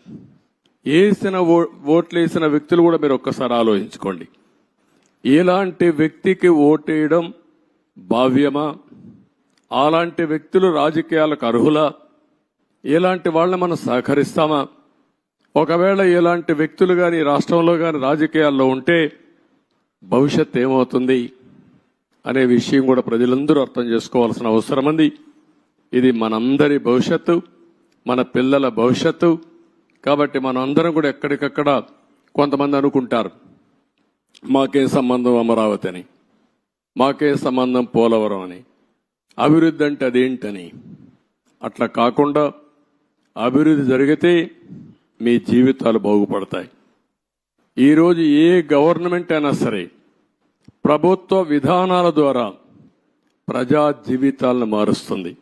[SPEAKER 2] ఓట్లేసిన వ్యక్తులు కూడా మీరు ఒక్కసారి ఆలోచించుకోండి. ఇలాంటి వ్యక్తికి ఓటేయడం భావ్యమా? అలాంటి వ్యక్తులు రాజకీయాలకు అర్హులా? ఇలాంటి వాళ్ళని మనం సహకరిస్తామా? ఒకవేళ ఇలాంటి వ్యక్తులు కానీ రాష్ట్రంలో కానీ రాజకీయాల్లో ఉంటే భవిష్యత్ ఏమవుతుంది అనే విషయం కూడా ప్రజలందరూ అర్థం చేసుకోవాల్సిన అవసరం ఉంది. ఇది మనందరి భవిష్యత్తు, మన పిల్లల భవిష్యత్తు. కాబట్టి మనం అందరం కూడా ఎక్కడికక్కడ కొంతమంది అనుకుంటారు మాకే సంబంధం అమరావతి అని, మాకే సంబంధం పోలవరం అని, అభివృద్ధి అంటే అదేంటని. అట్లా కాకుండా అభివృద్ధి జరిగితే మీ జీవితాలు బాగుపడతాయి. ఈరోజు ఏ గవర్నమెంట్ అయినా సరే ప్రభుత్వ విధానాల ద్వారా ప్రజా జీవితాలను మారుస్తుంది.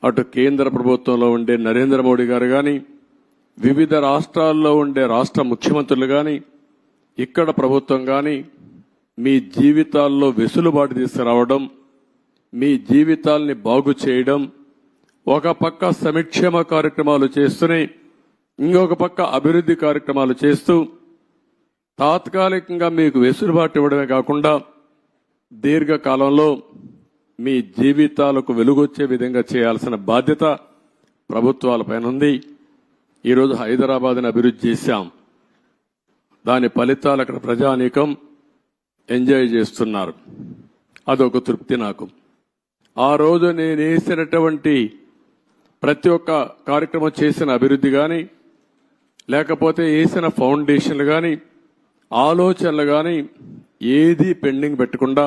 [SPEAKER 2] అటు కేంద్ర ప్రభుత్వంలో ఉండే నరేంద్ర మోడీ గారు కానీ, వివిధ రాష్ట్రాల్లో ఉండే రాష్ట్ర ముఖ్యమంత్రులు కానీ, ఇక్కడ ప్రభుత్వం కానీ మీ జీవితాల్లో వెసులుబాటు తీసుకురావడం, మీ జీవితాల్ని బాగు చేయడం, ఒక పక్క సంక్షేమ కార్యక్రమాలు చేస్తూనే ఇంకొక పక్క అభివృద్ధి కార్యక్రమాలు చేస్తూ తాత్కాలికంగా మీకు వెసులుబాటు ఇవ్వడమే కాకుండా దీర్ఘకాలంలో మీ జీవితాలకు వెలుగొచ్చే విధంగా చేయాల్సిన బాధ్యత ప్రభుత్వాలపైన ఉంది. ఈరోజు హైదరాబాద్ని అభివృద్ధి చేశాం. దాని ఫలితాలు అక్కడ ప్రజానీకం ఎంజాయ్ చేస్తున్నారు. అదొక తృప్తి నాకు. ఆ రోజు నేను వేసినటువంటి ప్రతి ఒక్క కార్యక్రమం చేసిన అభివృద్ధి కానీ, లేకపోతే వేసిన ఫౌండేషన్లు కానీ, ఆలోచనలు కానీ ఏదీ పెండింగ్ పెట్టకుండా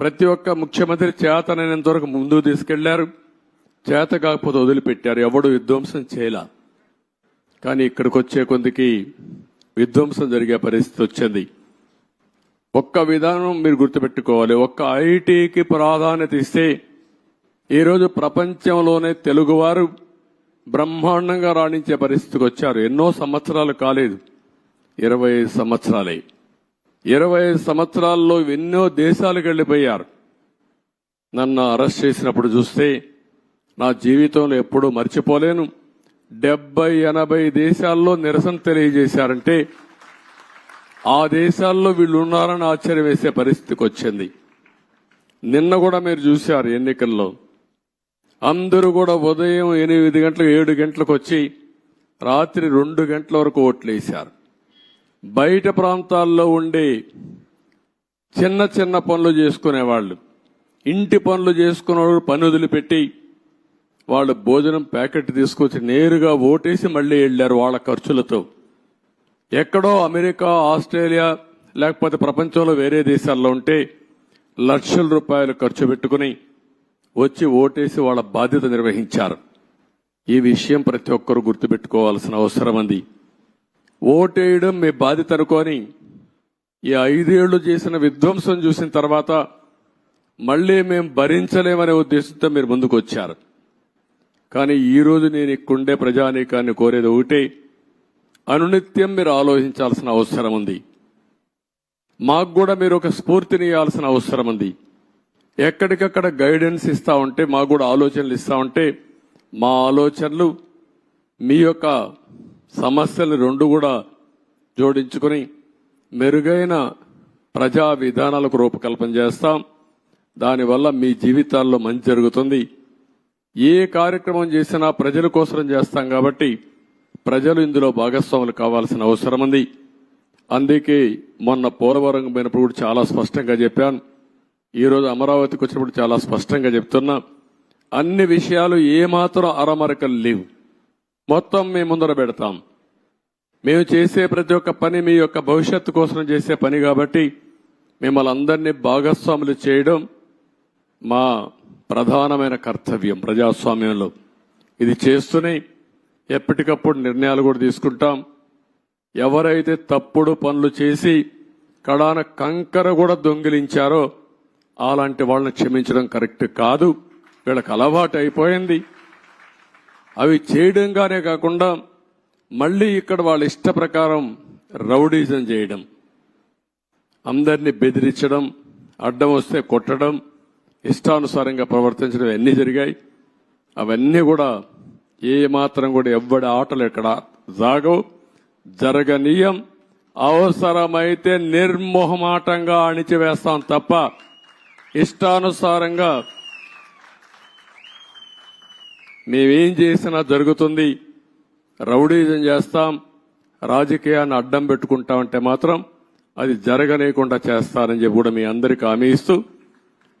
[SPEAKER 2] ప్రతి ఒక్క ముఖ్యమంత్రి చేతనైనంత వరకు ముందుకు తీసుకెళ్లారు. చేత కాకపోతే వదిలిపెట్టారు. ఎవడు విధ్వంసం చేయలా. కానీ ఇక్కడికి వచ్చే కొందికి విధ్వంసం జరిగే పరిస్థితి వచ్చింది. ఒక్క విధానం మీరు గుర్తుపెట్టుకోవాలి. ఒక్క ఐటీకి ప్రాధాన్యత ఇస్తే ఈరోజు ప్రపంచంలోనే తెలుగువారు బ్రహ్మాండంగా రాణించే పరిస్థితికి వచ్చారు. ఎన్నో సంవత్సరాలు కాలేదు, 25 సంవత్సరాలే. 25 సంవత్సరాల్లో ఎన్నో దేశాలకు వెళ్లిపోయారు. నన్ను అరెస్ట్ చేసినప్పుడు చూస్తే నా జీవితంలో ఎప్పుడూ మర్చిపోలేను. 70-80 దేశాల్లో నిరసన తెలియజేశారంటే ఆ దేశాల్లో వీళ్ళు ఉన్నారని ఆశ్చర్యం వేసే పరిస్థితికి వచ్చింది. నిన్న కూడా మీరు చూశారు ఎన్నికల్లో అందరూ కూడా ఉదయం 8 గంటలకు 7 గంటలకు వచ్చి రాత్రి 2 గంటల వరకు ఓట్లేశారు. బయట ప్రాంతాల్లో ఉండే చిన్న చిన్న పనులు చేసుకునేవాళ్ళు, ఇంటి పనులు చేసుకునేవాళ్ళు పని వదిలిపెట్టి వాళ్ళు భోజనం ప్యాకెట్ తీసుకొచ్చి నేరుగా ఓటేసి మళ్లీ వెళ్లారు వాళ్ళ ఖర్చులతో. ఎక్కడో అమెరికా, ఆస్ట్రేలియా లేకపోతే ప్రపంచంలో వేరే దేశాల్లో ఉంటే లక్షల రూపాయలు ఖర్చు పెట్టుకుని వచ్చి ఓటేసి వాళ్ళ బాధ్యత నిర్వహించారు. ఈ విషయం ప్రతి ఒక్కరూ గుర్తుపెట్టుకోవాల్సిన అవసరం ఉంది. ఓటేయడం మీ బాధ్యత అనుకొని ఈ 5 ఏళ్లు చేసిన విధ్వంసం చూసిన తర్వాత మళ్లీ మేం భరించలేమనే ఉద్దేశంతో మీరు ముందుకు వచ్చారు. కానీ ఈ రోజు నేను ఇక్కడుండే ప్రజానీకాన్ని కోరేది ఒకటే, అనునిత్యం మీరు ఆలోచించాల్సిన అవసరం ఉంది. మాకు కూడా మీరు ఒక స్ఫూర్తిని ఇవ్వాల్సిన అవసరం ఉంది. ఎక్కడికక్కడ గైడెన్స్ ఇస్తా ఉంటే, మాకు కూడా ఆలోచనలు ఇస్తా ఉంటే, మా ఆలోచనలు మీ యొక్క సమస్యలు రెండు కూడా జోడించుకుని మెరుగైన ప్రజా విధానాలకు రూపకల్పన చేస్తాం. దానివల్ల మీ జీవితాల్లో మంచి జరుగుతుంది. ఏ కార్యక్రమం చేసినా ప్రజల కోసం చేస్తాం కాబట్టి ప్రజలు ఇందులో భాగస్వాములు కావాల్సిన అవసరం ఉంది. అందుకే మొన్న పోలవరం పోయినప్పుడు కూడా చాలా స్పష్టంగా చెప్పాను. ఈరోజు అమరావతికి వచ్చినప్పుడు చాలా స్పష్టంగా చెప్తున్నా. అన్ని విషయాలు ఏమాత్రం అరమరకలు లేవు. మొత్తం మేము ముందర పెడతాం. మేము చేసే ప్రతి ఒక్క పని మీ యొక్క భవిష్యత్తు కోసం చేసే పని కాబట్టి మిమ్మల్ని అందరినీ భాగస్వాములు చేయడం మా ప్రధానమైన కర్తవ్యం ప్రజాస్వామ్యంలో. ఇది చేస్తూనే ఎప్పటికప్పుడు నిర్ణయాలు కూడా తీసుకుంటాం. ఎవరైతే తప్పుడు పనులు చేసి కడాన కంకర కూడా దొంగిలించారో అలాంటి వాళ్ళని క్షమించడం కరెక్ట్ కాదు. వీళ్ళకి అలవాటు అయిపోయింది. అవి చేయడంగానే కాకుండా మళ్లీ ఇక్కడ వాళ్ళ ఇష్ట ప్రకారం రౌడీజం చేయడం, అందరినీ బెదిరించడం, అడ్డం వస్తే కొట్టడం, ఇష్టానుసారంగా ప్రవర్తించడం అన్నీ జరిగాయి. అవన్నీ కూడా ఏ మాత్రం కూడా ఎవ్వడి ఆటలు ఎక్కడ సాగవు, జరగనీయం. అవసరమైతే నిర్మోహమాటంగా అణిచివేస్తాం తప్ప ఇష్టానుసారంగా మేమేం చేసినా జరుగుతుంది. రౌడీజం చేస్తాం, రాజకీయాన్ని అడ్డం పెట్టుకుంటామంటే మాత్రం అది జరగనీయకుండా చేస్తారని చెప్పి కూడా మీ అందరికీ హామీ ఇస్తూ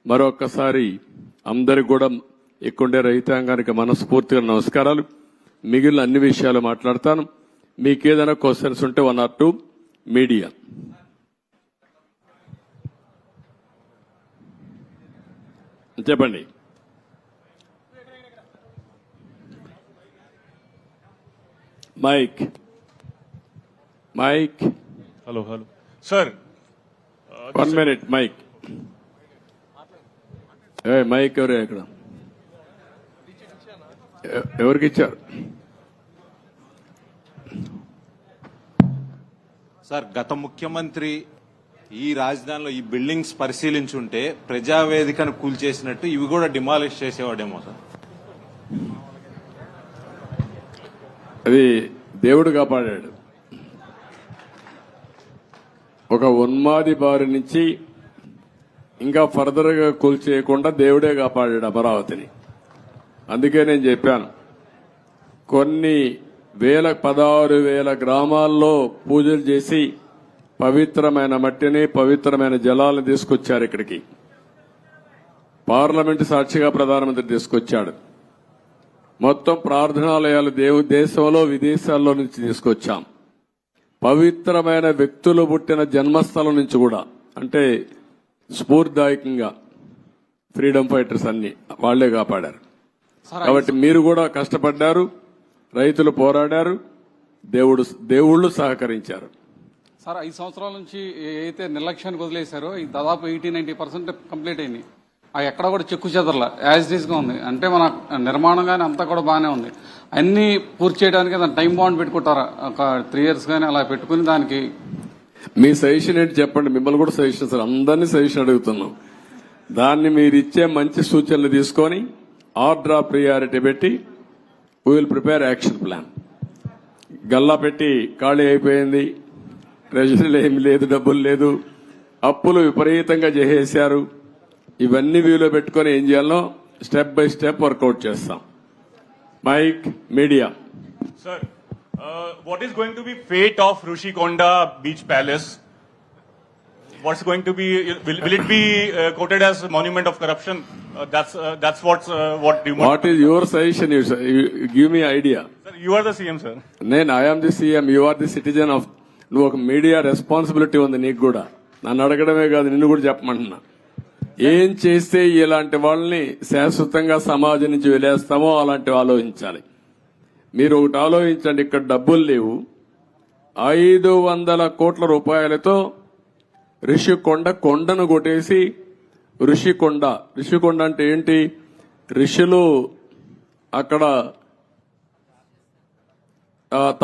[SPEAKER 2] మరొక్కసారి అందరికి కూడా ఇక్కడుండే రైతాంగానికి మనస్ఫూర్తిగా నమస్కారాలు. మిగిలిన అన్ని విషయాలు మాట్లాడతాను. మీకు ఏదైనా క్వశ్చన్స్ ఉంటే 1 or 2 మీడియా. చెప్పండి. Mic
[SPEAKER 3] hello sir,
[SPEAKER 2] 1 minute mic. Mic ఎవరే ఇక్కడ ఎవరికి ఇచ్చారు?
[SPEAKER 3] సార్, గత ముఖ్యమంత్రి ఈ రాజధానిలో ఈ బిల్డింగ్స్ పరిశీలించుంటే ప్రజావేదికను కూల్చేసినట్టు ఇవి కూడా డిమాలిష్ చేసేవాడేమో సార్.
[SPEAKER 2] అది దేవుడు కాపాడాడు. ఒక ఉన్మాది బారి నుంచి ఇంకా ఫర్దర్ గా కూల్చేయకుండా దేవుడే కాపాడాడు అమరావతిని. అందుకే నేను చెప్పాను, కొన్ని 16,000 గ్రామాల్లో పూజలు చేసి పవిత్రమైన మట్టిని, పవిత్రమైన జలాలను తీసుకొచ్చారు ఇక్కడికి. పార్లమెంటు సాక్షిగా ప్రధానమంత్రి తీసుకొచ్చాడు. మొత్తం ప్రార్థనాలయాలు దేశంలో విదేశాల్లో నుంచి తీసుకొచ్చాం. పవిత్రమైన వ్యక్తులు పుట్టిన జన్మస్థలం నుంచి కూడా, అంటే స్ఫూర్తిదాయకంగా ఫ్రీడమ్ ఫైటర్స్ అన్ని వాళ్లే కాపాడారు. కాబట్టి మీరు కూడా కష్టపడ్డారు, రైతులు పోరాడారు, దేవుళ్ళు సహకరించారు.
[SPEAKER 4] సార్, 5 సంవత్సరాల నుంచి ఏదైతే నిర్లక్ష్యానికి వదిలేశారో ఈ దాదాపు 80-90% కంప్లీట్ అయింది. అవి ఎక్కడ కూడా చెక్కు చెదరలా, యాజ్ ఇట్ ఈస్ గా ఉంది. అంటే మన నిర్మాణం కానీ అంతా కూడా బాగానే ఉంది. అన్ని పూర్తి చేయడానికి దాని టైం బాండ్ పెట్టుకుంటారా? ఒక 3 years కానీ అలా పెట్టుకుని దానికి
[SPEAKER 2] మీ సజెషన్ ఏంటి చెప్పండి. మిమ్మల్ని కూడా సజెషన్ సార్, అందరినీ సజెషన్ అడుగుతున్నాం. దాన్ని మీరు ఇచ్చే మంచి సూచనలు తీసుకొని ఆర్డర్ ఆఫ్ ప్రియారిటీ పెట్టి we will prepare action plan. Galla పెట్టి ఖాళీ అయిపోయింది, ట్రెజరీలో ఏమి లేదు, డబ్బులు లేదు, అప్పులు విపరీతంగా చేసేశారు. ఇవన్నీ వ్యూలో పెట్టుకొని ఏం చేయాలో స్టెప్ బై స్టెప్ వర్కౌట్ చేస్తాం. Mic media.
[SPEAKER 5] Sir, what is going to be fate of Rushikonda Beach Palace? What's going to be? Will it be quoted as a monument of corruption? That's what you want.
[SPEAKER 2] What is your suggestion? You give me idea.
[SPEAKER 5] Sir, you are the CM, sir.
[SPEAKER 2] నేను I am the CM. You are the citizen of. నువ్వు ఒక మీడియా రెస్పాన్సిబిలిటీ ఉంది నీకు కూడా. నన్ను అడగడమే కాదు, నిన్ను కూడా చెప్పమంటున్నా. ఏం చేస్తే ఇలాంటి వాళ్ళని శాశ్వతంగా సమాజం నుంచి వెలేస్తామో అలాంటివి ఆలోచించాలి. మీరు ఒకటి ఆలోచించండి, ఇక్కడ డబ్బులు లేవు. 500 కోట్ల రూపాయలతో రిషికొండ కొండను కొట్టేసి రిషికొండ అంటే ఏంటి? ఋషులు అక్కడ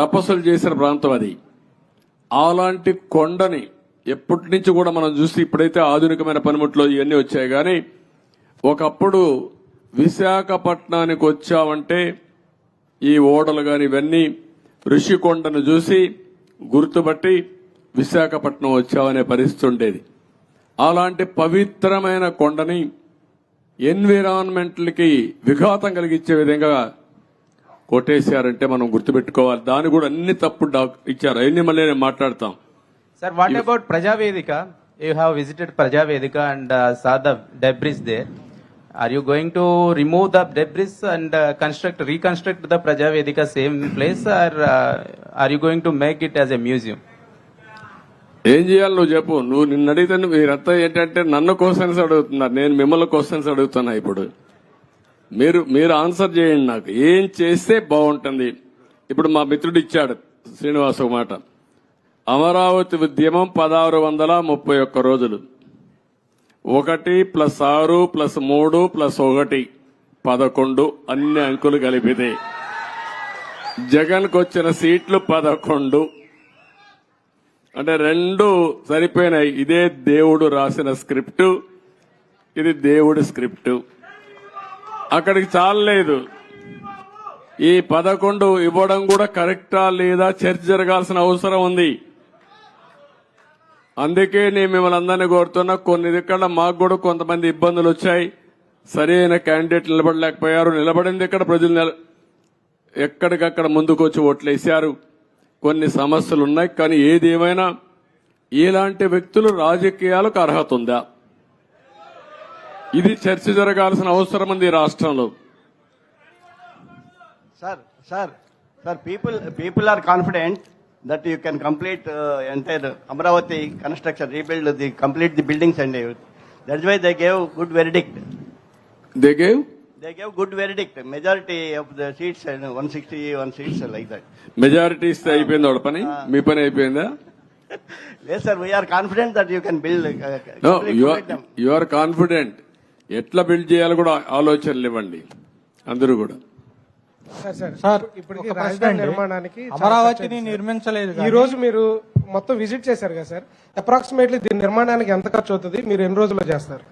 [SPEAKER 2] తపస్సులు చేసిన ప్రాంతం అది. అలాంటి కొండని ఎప్పటి నుంచి కూడా మనం చూసి ఇప్పుడైతే ఆధునికమైన పనిముట్లు ఇవన్నీ వచ్చాయి, కానీ ఒకప్పుడు విశాఖపట్నానికి వచ్చామంటే ఈ ఓడలు గాని ఇవన్నీ ఋషికొండను చూసి గుర్తుపట్టి విశాఖపట్నం వచ్చామనే పరిస్థితి ఉండేది. అలాంటి పవిత్రమైన కొండని ఎన్విరాన్మెంట్లకి విఘాతం కలిగించే విధంగా కొట్టేశారంటే మనం గుర్తుపెట్టుకోవాలి. దాని కూడా అన్ని తప్పుడు ఇచ్చారు. అవన్నీ మళ్ళీ నేను మాట్లాడతాం.
[SPEAKER 6] Sir, what about Prajavedika? You have visited Prajavedika and saw the debris there. Are you going to remove the debris and reconstruct the Prajavedika same place, or are you going to make it as a museum?
[SPEAKER 2] ఏం చేయాలి నువ్వు చెప్పు. నువ్వు నిన్ను అడిగితే మీరంతా ఏంటంటే నన్ను క్వశ్చన్స్ అడుగుతున్నారు, నేను మిమ్మల్ని క్వశ్చన్స్ అడుగుతున్నా. ఇప్పుడు మీరు ఆన్సర్ చేయండి. నాకు ఏం చేస్తే బాగుంటుంది. ఇప్పుడు మా మిత్రుడు ఇచ్చాడు శ్రీనివాస్ ఒక మాట. అమరావతి ఉద్యమం 1631 రోజులు. 1 + 6 + 3 + 1 11 అన్ని అంకులు కలిపితే జగన్కు వచ్చిన సీట్లు 11. అంటే 2 సరిపోయినాయి. ఇదే దేవుడు రాసిన స్క్రిప్టు, ఇది దేవుడి స్క్రిప్టు. అక్కడికి చాలలేదు. ఈ 11 ఇవ్వడం కూడా కరెక్టా లేదా చర్చ జరగాల్సిన అవసరం ఉంది. అందుకే నేను మిమ్మల్ని అందరినీ కోరుతున్నా, కొన్ని ఇక్కడ మాకు కూడా కొంతమంది ఇబ్బందులు వచ్చాయి, సరైన క్యాండిడేట్ నిలబడలేకపోయారు. నిలబడింది ఇక్కడ ప్రజలు ఎక్కడికక్కడ ముందుకు వచ్చి ఓట్లేశారు. కొన్ని సమస్యలు ఉన్నాయి. కానీ ఏది ఏమైనా ఇలాంటి వ్యక్తులు రాజకీయాలకు అర్హత ఉందా, ఇది చర్చ జరగాల్సిన అవసరం ఉంది ఈ రాష్ట్రంలో.
[SPEAKER 7] Sir, people are confident that you can complete entire Amravati construction, complete the buildings and everything. That's why they gave good verdict.
[SPEAKER 2] They gave
[SPEAKER 7] good verdict. Majority of the seats and 161 seats like that.
[SPEAKER 2] Majority ఇస్తే అయిపోయింది వాడి పని, మీ పని అయిపోయిందా?
[SPEAKER 7] Yes, sir. We are confident that you can build.
[SPEAKER 2] No,
[SPEAKER 7] complete them.
[SPEAKER 2] You are confident. ఎట్లా బిల్డ్ చేయాలో కూడా ఆలోచనలు ఇవ్వండి అందరూ కూడా.
[SPEAKER 8] సార్ ఇప్పటికి రాజధాని నిర్మాణానికి
[SPEAKER 9] అమరావతిని నిర్మించలేదు.
[SPEAKER 8] ఈ రోజు మీరు మొత్తం విజిట్ చేశారు కదా సార్, అప్రాక్సిమేట్లీ దీని నిర్మాణానికి ఎంత ఖర్చు అవుతుంది, మీరు ఎన్ని రోజుల్లో చేస్తారు?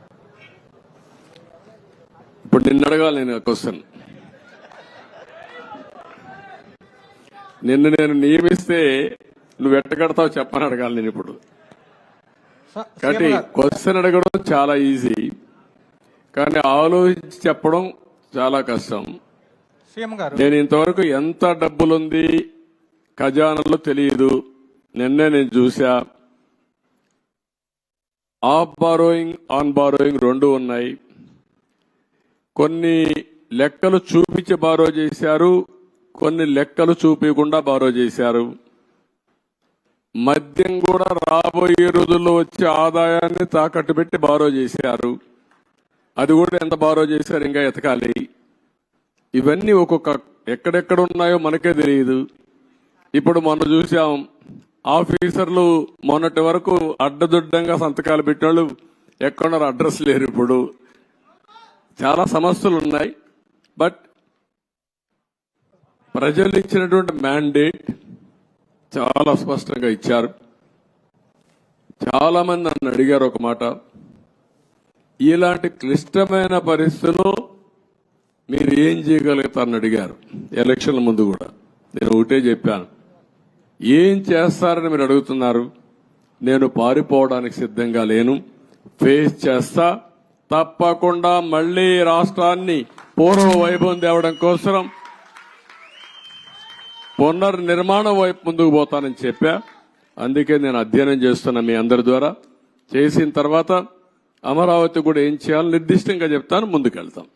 [SPEAKER 2] ఇప్పుడు నిన్ను అడగాలి నేను క్వశ్చన్. నిన్ను నేను నియమిస్తే నువ్వు ఎట్ట కడతావు చెప్పని అడగాలి నేను ఇప్పుడు. కాబట్టి క్వశ్చన్ అడగడం చాలా ఈజీ, కానీ ఆలోచించి చెప్పడం చాలా కష్టం.
[SPEAKER 9] సీఎం గారు,
[SPEAKER 2] నేను ఇంతవరకు ఎంత డబ్బులుంది ఖజానాలో తెలియదు. నిన్నే నేను చూసా. ఆఫ్ బారోయింగ్, ఆన్ బారోయింగ్ రెండు ఉన్నాయి. కొన్ని లెక్కలు చూపించి బారో చేశారు, కొన్ని లెక్కలు చూపించకుండా బారో చేశారు. మద్యం కూడా రాబోయే రోజుల్లో వచ్చే ఆదాయాన్ని తాకట్టు పెట్టి బారో చేశారు. అది కూడా ఎంత బారో చేశారు ఇంకా ఎతకాలి. ఇవన్నీ ఒక్కొక్క ఎక్కడెక్కడ ఉన్నాయో మనకే తెలియదు. ఇప్పుడు మొన్న చూసాం, ఆఫీసర్లు మొన్నటి వరకు అడ్డదుడ్డంగా సంతకాలు పెట్టినోళ్ళు ఎక్కడున్నారు, అడ్రస్ లేరు. ఇప్పుడు చాలా సమస్యలు ఉన్నాయి. బట్ ప్రజలు ఇచ్చినటువంటి మ్యాండేట్ చాలా స్పష్టంగా ఇచ్చారు. చాలా మంది నన్ను అడిగారు ఒక మాట, ఇలాంటి క్లిష్టమైన పరిస్థితుల్లో మీరు ఏం చేయగలుగుతారని అడిగారు. ఎలక్షన్ల ముందు కూడా నేను ఒకటే చెప్పాను, ఏం చేస్తారని మీరు అడుగుతున్నారు. నేను పారిపోవడానికి సిద్ధంగా లేను, ఫేస్ చేస్తా. తప్పకుండా మళ్లీ రాష్ట్రాన్ని పూర్వ వైభవం తేవడం కోసం పునర్నిర్మాణం వైపు ముందుకు పోతానని చెప్పా. అందుకే నేను అధ్యయనం చేస్తున్నా మీ అందరి ద్వారా. చేసిన తర్వాత అమరావతి కూడా ఏం చేయాలో నిర్దిష్టంగా చెప్తాను, ముందుకెళ్తాం.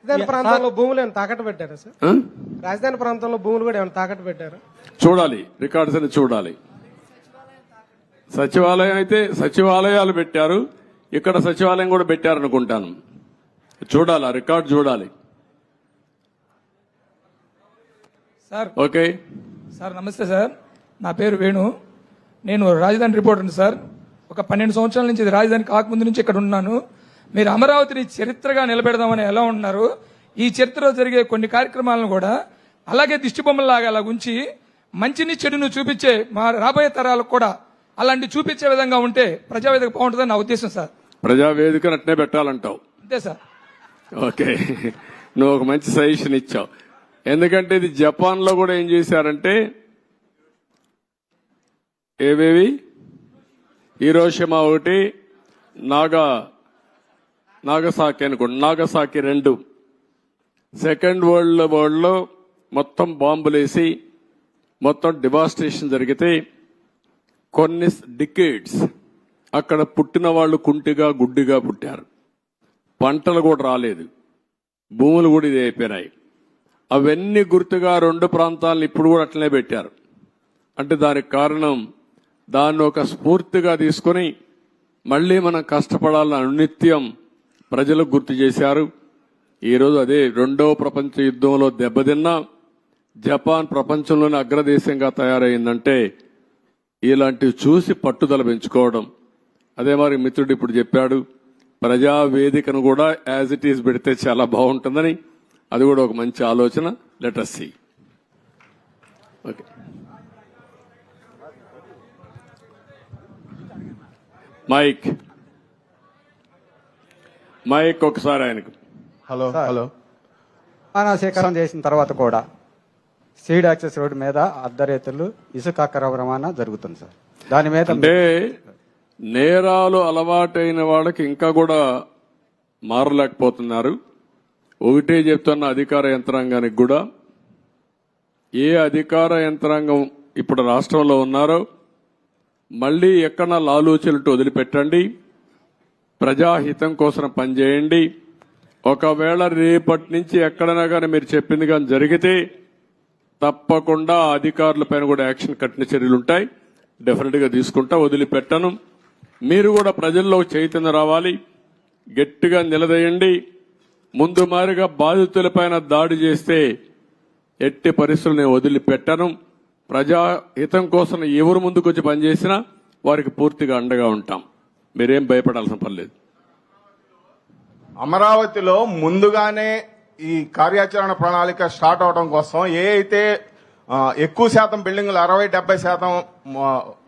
[SPEAKER 8] రాజధాని ప్రాంతంలో భూములు ఏమైనా తాకట్టు పెట్టారా సార్? రాజధాని ప్రాంతంలో భూములు కూడా ఏమైనా తాకట్టు పెట్టారా?
[SPEAKER 2] చూడాలి, రికార్డ్స్ అని చూడాలి. సచివాలయం అయితే సచివాలయాలు పెట్టారు, ఇక్కడ సచివాలయం కూడా పెట్టారనుకుంటాను. చూడాలి, ఆ రికార్డు చూడాలి.
[SPEAKER 9] సార్
[SPEAKER 2] ఓకే
[SPEAKER 9] సార్, నమస్తే సార్. నా పేరు వేణు, నేను రాజధాని రిపోర్టర్ని సార్. ఒక 12 సంవత్సరాల నుంచి, ఇది రాజధాని కాకముందు నుంచి ఇక్కడ ఉన్నాను. మీరు అమరావతిని చరిత్రగా నిలబెడదామని ఎలా ఉన్నారు, ఈ చరిత్రలో జరిగే కొన్ని కార్యక్రమాలను కూడా అలాగే దిష్టిబొమ్మలాగా అలా ఉంచి మంచిని చెడును చూపించే మా రాబోయే తరాలకు కూడా అలాంటి చూపించే విధంగా ఉంటే ప్రజావేదిక బాగుంటుందని నా ఉద్దేశం సార్.
[SPEAKER 2] ప్రజావేదిక అట్నే పెట్టాలంటావు?
[SPEAKER 9] అంతే సార్.
[SPEAKER 2] ఓకే, నువ్వు ఒక మంచి సజెషన్ ఇచ్చావు. ఎందుకంటే ఇది జపాన్ లో కూడా ఏం చేశారంటే, ఏవేవి హీరోషిమా ఒకటి, నాగసాకి అనుకోండి, నాగసాకి 2. సెకండ్ వరల్డ్ వార్లో మొత్తం బాంబులేసి మొత్తం డివాస్టేషన్ జరిగితే కొన్ని డికేడ్స్ అక్కడ పుట్టిన వాళ్ళు కుంటిగా గుడ్డిగా పుట్టారు. పంటలు కూడా రాలేదు, భూములు కూడా ఇది అయిపోయినాయి. అవన్నీ గుర్తుగా 2 ప్రాంతాలను ఇప్పుడు కూడా అట్లనే పెట్టారు. అంటే దానికి కారణం, దాన్ని ఒక స్ఫూర్తిగా తీసుకుని మళ్లీ మనం కష్టపడాలని అనునిత్యం ప్రజలకు గుర్తు చేశారు. ఈరోజు అదే 2వ ప్రపంచ యుద్ధంలో దెబ్బతిన్న జపాన్ ప్రపంచంలోనే అగ్రదేశంగా తయారైందంటే ఇలాంటివి చూసి పట్టుదల పెంచుకోవడం. అదే మరి మిత్రుడు ఇప్పుడు చెప్పాడు, ప్రజావేదికను కూడా యాజ్ ఇట్ ఈజ్ పెడితే చాలా బాగుంటుందని. అది కూడా ఒక మంచి ఆలోచన. Let us see. Okay, mic ఒకసారి ఆయనకు.
[SPEAKER 10] హలో. సేకరణ చేసిన తర్వాత కూడా సీడ్ యాక్సెస్ రోడ్డు మీద అర్ధరేతులు ఇసుక అక్రమ రవాణా జరుగుతుంది సార్. దాని మీద
[SPEAKER 2] అంటే నేరాలు అలవాటైన వాళ్ళకి ఇంకా కూడా మారలేకపోతున్నారు. ఒకటే చెప్తున్న అధికార యంత్రాంగానికి కూడా, ఏ అధికార యంత్రాంగం ఇప్పుడు రాష్ట్రంలో ఉన్నారో మళ్ళీ ఎక్కడ లాలూచలతో వదిలిపెట్టండి, ప్రజాహితం కోసం పనిచేయండి. ఒకవేళ రేపటి నుంచి ఎక్కడైనా కానీ మీరు చెప్పింది కానీ జరిగితే తప్పకుండా అధికారులపైన కూడా యాక్షన్ కఠిన చర్యలు ఉంటాయి. డెఫినెట్ గా తీసుకుంటా, వదిలిపెట్టను. మీరు కూడా ప్రజల్లో చైతన్యం రావాలి, గట్టిగా నిలదీయండి. ముందు మారిగా బాధితులపైన దాడి చేస్తే ఎట్టి పరిస్థితులు నేను వదిలిపెట్టను. ప్రజాహితం కోసం ఎవరు ముందుకు వచ్చి పనిచేసినా వారికి పూర్తిగా అండగా ఉంటాం. మీరేం భయపడాల్సిన పని లేదు.
[SPEAKER 11] అమరావతిలో ముందుగానే ఈ కార్యాచరణ ప్రణాళిక స్టార్ట్ అవడం కోసం ఏ అయితే ఎక్కువ శాతం బిల్డింగులు 60-70%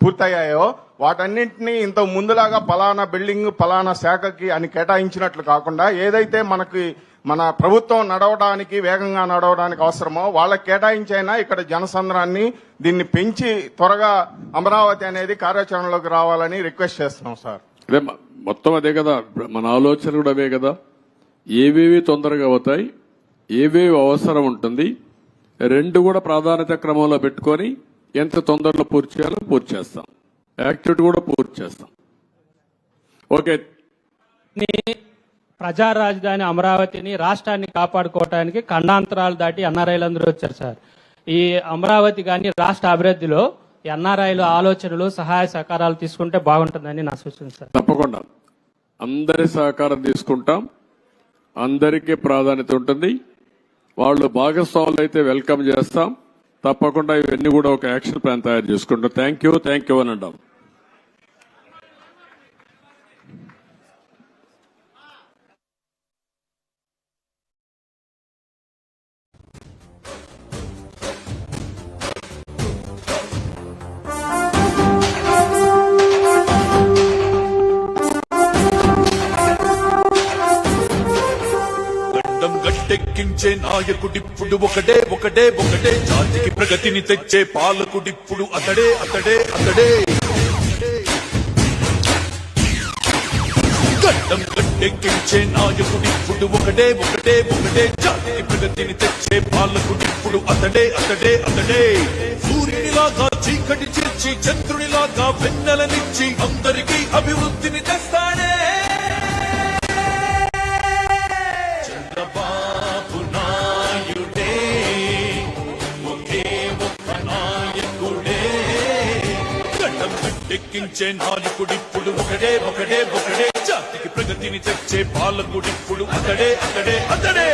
[SPEAKER 11] పూర్తయ్యాయో వాటన్నింటినీ ఇంత ముందులాగా పలానా బిల్డింగ్ పలానా శాఖకి అని కేటాయించినట్లు కాకుండా ఏదైతే మన ప్రభుత్వం నడవడానికి వేగంగా నడవడానికి అవసరమో వాళ్ళకి కేటాయించైనా ఇక్కడ జనసంద్రాన్ని దీన్ని పెంచి త్వరగా అమరావతి అనేది కార్యాచరణలోకి రావాలని రిక్వెస్ట్ చేస్తున్నాం సార్.
[SPEAKER 2] అదే మొత్తం అదే కదా, మన ఆలోచన కూడా అవే కదా. ఏవేవి తొందరగా అవుతాయి, ఏవేవి అవసరం ఉంటుంది, రెండు కూడా ప్రాధాన్యత క్రమంలో పెట్టుకొని ఎంత తొందరలో పూర్తి చేయాలో పూర్తి చేస్తాం. యాక్టివిటీ కూడా పూర్తి చేస్తాం. ఓకే.
[SPEAKER 12] ప్రజా రాజధాని అమరావతిని రాష్ట్రాన్ని కాపాడుకోవడానికి ఖండాంతరాలు దాటి ఎన్ఆర్ఐలందరూ వచ్చారు సార్. ఈ అమరావతి కానీ రాష్ట్ర అభివృద్ధిలో ఎన్ఆర్ఐలు ఆలోచనలు సహాయ సహకారాలు తీసుకుంటే బాగుంటుందని నా సూచన సార్.
[SPEAKER 2] తప్పకుండా అందరి సహకారం తీసుకుంటాం, అందరికీ ప్రాధాన్యత ఉంటుంది. వాళ్ళు భాగస్వాములు అయితే వెల్కమ్ చేస్తాం. తప్పకుండా ఇవన్నీ కూడా ఒక యాక్షన్ ప్లాన్ తయారు చేసుకుంటాం. థ్యాంక్ యూ అని అంటాం.
[SPEAKER 13] గట్టెక్కించే నాయకుడిప్పుడు ఒకటే ఒకటే ఒకటే, జాతికి ప్రగతిని తెచ్చే పాలకుడిప్పుడు అతడే అతడే అతడే. గడ్డం గట్టెక్కించే నాయకుడిప్పుడు ఒకటే ఒకటే ఒకటే, జాతికి ప్రగతిని తెచ్చే పాలకుడిప్పుడు అతడే అతడే అతడే. సూర్యునిలాగా చీకటి చేర్చి చంద్రునిలాగా వెన్నెలనిచ్చి అందరికీ అభివృద్ధిని తెస్తాడే. ఎక్కించే నాయకుడిప్పుడు ఒకటే ఒకటే ఒకటే, జాతికి ప్రగతిని తెచ్చే పాలకుడిప్పుడు అతడే అతడే అతడే.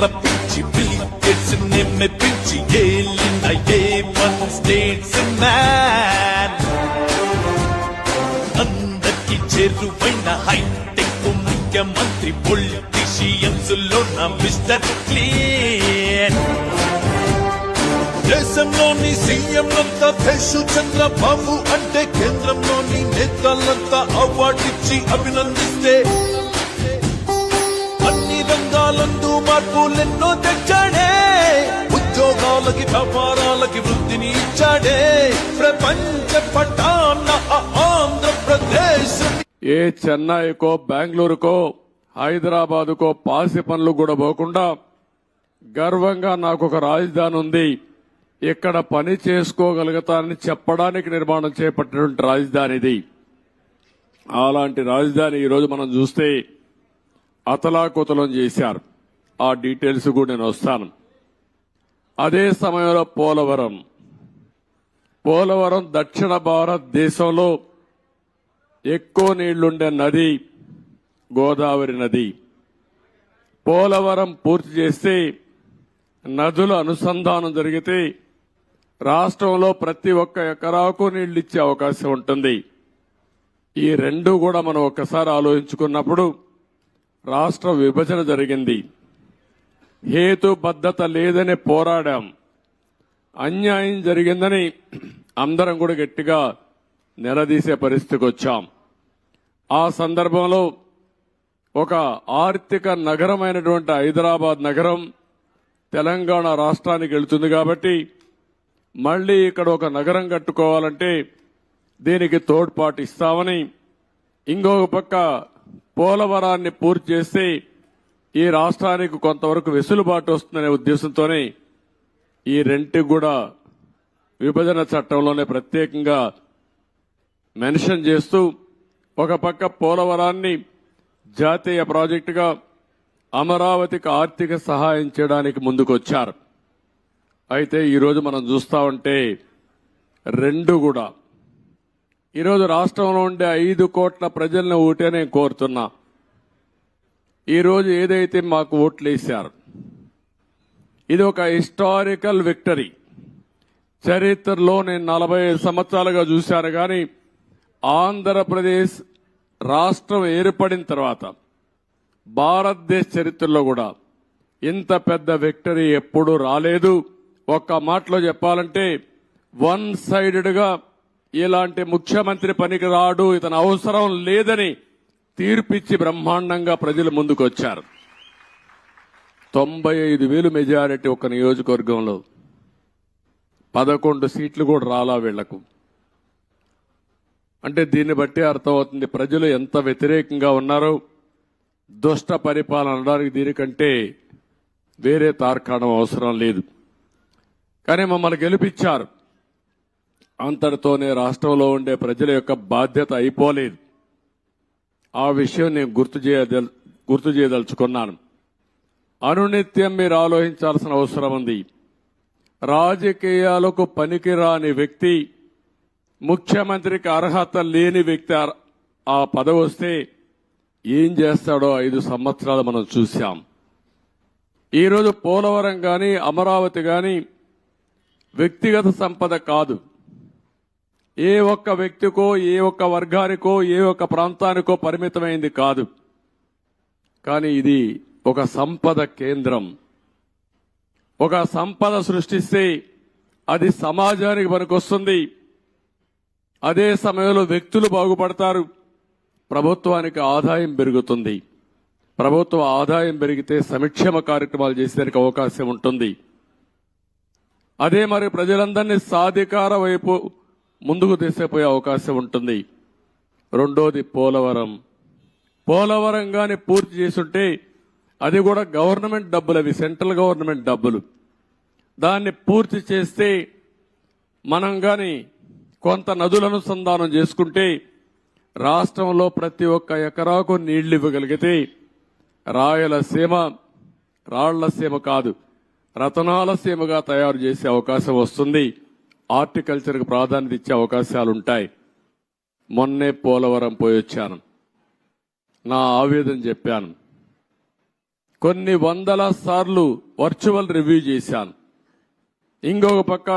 [SPEAKER 13] రప్పించి మెప్పించి ఏలిన A1 స్టేట్స్ మ్యాన్, అందరికి చేరువైన హైటెక్ ముఖ్యమంత్రి, పొలిటీషియన్స్ లో నా మిస్టర్ క్లీన్. దేశంలోని సీఎంలంతా దేశు చంద్రబాబు అంటే కేంద్రంలోని నేతలంతా అవార్డిచ్చి అభినందిస్తే అన్ని రంగాలందు మార్పులెన్నో తెచ్చాడే. ఉద్యోగాలకి వ్యాపారాలకి వృద్ధిని ఇచ్చాడే. ప్రపంచ పటాన ఆంధ్రప్రదేశ్
[SPEAKER 2] ఏ చెన్నైకో బెంగళూరుకో హైదరాబాదుకో పాసి పనులు కూడా పోకుండా గర్వంగా నాకు ఒక రాజధాని ఉంది, ఇక్కడ పని చేసుకోగలుగుతానని చెప్పడానికి నిర్మాణం చేపట్టినటువంటి రాజధాని ఇది. అలాంటి రాజధాని ఈరోజు మనం చూస్తే అతలాకుతలం చేశారు. ఆ డీటెయిల్స్ కూడా నేను వస్తాను. అదే సమయంలో పోలవరం దక్షిణ భారతదేశంలో ఎక్కువ నీళ్లుండే నది గోదావరి నది. పోలవరం పూర్తి చేస్తే నదుల అనుసంధానం జరిగితే రాష్ట్రంలో ప్రతి ఒక్క ఎకరాకు నీళ్లు ఇచ్చే అవకాశం ఉంటుంది. ఈ రెండు కూడా మనం ఒక్కసారి ఆలోచించుకున్నప్పుడు రాష్ట్ర విభజన జరిగింది. హేతుబద్ధత లేదని పోరాడాం. అన్యాయం జరిగిందని అందరం కూడా గట్టిగా నిలదీసే పరిస్థితికి వచ్చాం. ఆ సందర్భంలో ఒక ఆర్థిక నగరమైనటువంటి హైదరాబాద్ నగరం తెలంగాణ రాష్ట్రానికి వెళుతుంది కాబట్టి మళ్లీ ఇక్కడ ఒక నగరం కట్టుకోవాలంటే దీనికి తోడ్పాటు ఇస్తామని, ఇంకొక పక్క పోలవరాన్ని పూర్తి చేస్తే ఈ రాష్ట్రానికి కొంతవరకు వెసులుబాటు వస్తుందనే ఉద్దేశంతోనే ఈ రెంటికి కూడా విభజన చట్టంలోనే ప్రత్యేకంగా మెన్షన్ చేస్తూ ఒక పక్క పోలవరాన్ని జాతీయ ప్రాజెక్టుగా, అమరావతికి ఆర్థిక సహాయం చేయడానికి ముందుకొచ్చారు. అయితే ఈరోజు మనం చూస్తా ఉంటే రెండు కూడా ఈరోజు రాష్ట్రంలో ఉండే 5 కోట్ల ప్రజలను ఓటే నేను కోరుతున్నా. ఈరోజు ఏదైతే మాకు ఓట్లు వేశారు ఇది ఒక హిస్టారికల్ విక్టరీ. చరిత్రలో నేను 45 సంవత్సరాలుగా చూశాను కానీ ఆంధ్రప్రదేశ్ రాష్ట్రం ఏర్పడిన తర్వాత భారతదేశ చరిత్రలో కూడా ఇంత పెద్ద విక్టరీ ఎప్పుడూ రాలేదు. ఒక్క మాటలో చెప్పాలంటే వన్ సైడెడ్ గా ఇలాంటి ముఖ్యమంత్రి పనికి రాడు, ఇతను అవసరం లేదని తీర్పిచ్చి బ్రహ్మాండంగా ప్రజలు ముందుకు వచ్చారు. 95,000 మెజారిటీ ఒక నియోజకవర్గంలో 11 సీట్లు కూడా రాలా వీళ్లకు. అంటే దీన్ని బట్టి అర్థమవుతుంది ప్రజలు ఎంత వ్యతిరేకంగా ఉన్నారో. దుష్ట పరిపాలన అనడానికి దీనికంటే వేరే తార్కాణం అవసరం లేదు. కానీ మమ్మల్ని గెలిపించారు. అంతటితోనే రాష్ట్రంలో ఉండే ప్రజల యొక్క బాధ్యత అయిపోలేదు. ఆ విషయం నేను గుర్తు చేయదలుచుకున్నాను. అనునిత్యం మీరు ఆలోచించాల్సిన అవసరం ఉంది. రాజకీయాలకు పనికిరాని వ్యక్తి, ముఖ్యమంత్రికి అర్హత లేని వ్యక్తి ఆ పదవి వస్తే ఏం చేస్తాడో 5 సంవత్సరాలు మనం చూశాం. ఈరోజు పోలవరం గాని అమరావతి గాని వ్యక్తిగత సంపద కాదు. ఏ ఒక్క వ్యక్తికో, ఏ ఒక్క వర్గానికో, ఏ ఒక్క ప్రాంతానికో పరిమితమైంది కాదు. కానీ ఇది ఒక సంపద కేంద్రం. ఒక సంపద సృష్టిస్తే అది సమాజానికి పనికొస్తుంది. అదే సమయంలో వ్యక్తులు బాగుపడతారు, ప్రభుత్వానికి ఆదాయం పెరుగుతుంది. ప్రభుత్వ ఆదాయం పెరిగితే సంక్షేమ కార్యక్రమాలు చేసేందుకు అవకాశం ఉంటుంది. అదే మరి ప్రజలందరినీ సాధికార వైపు ముందుకు తీసుకుపోయే అవకాశం ఉంటుంది. రెండోది పోలవరం గాని పూర్తి చేసుంటే అది కూడా గవర్నమెంట్ డబ్బులు, అవి సెంట్రల్ గవర్నమెంట్ డబ్బులు. దాన్ని పూర్తి చేస్తే మనం గాని కొంత నదుల అనుసంధానం చేసుకుంటే రాష్ట్రంలో ప్రతి ఒక్క ఎకరాకు నీళ్లు ఇవ్వగలిగితే రాయలసీమ రాళ్లసీమ కాదు రతనాల సీమగా తయారు చేసే అవకాశం వస్తుంది. హార్టికల్చర్కు ప్రాధాన్యత ఇచ్చే అవకాశాలుంటాయి. మొన్నే పోలవరం పోయొచ్చాను. నా ఆవేదన చెప్పాను. కొన్ని వందల సార్లు వర్చువల్ రివ్యూ చేశాను. ఇంకొక పక్క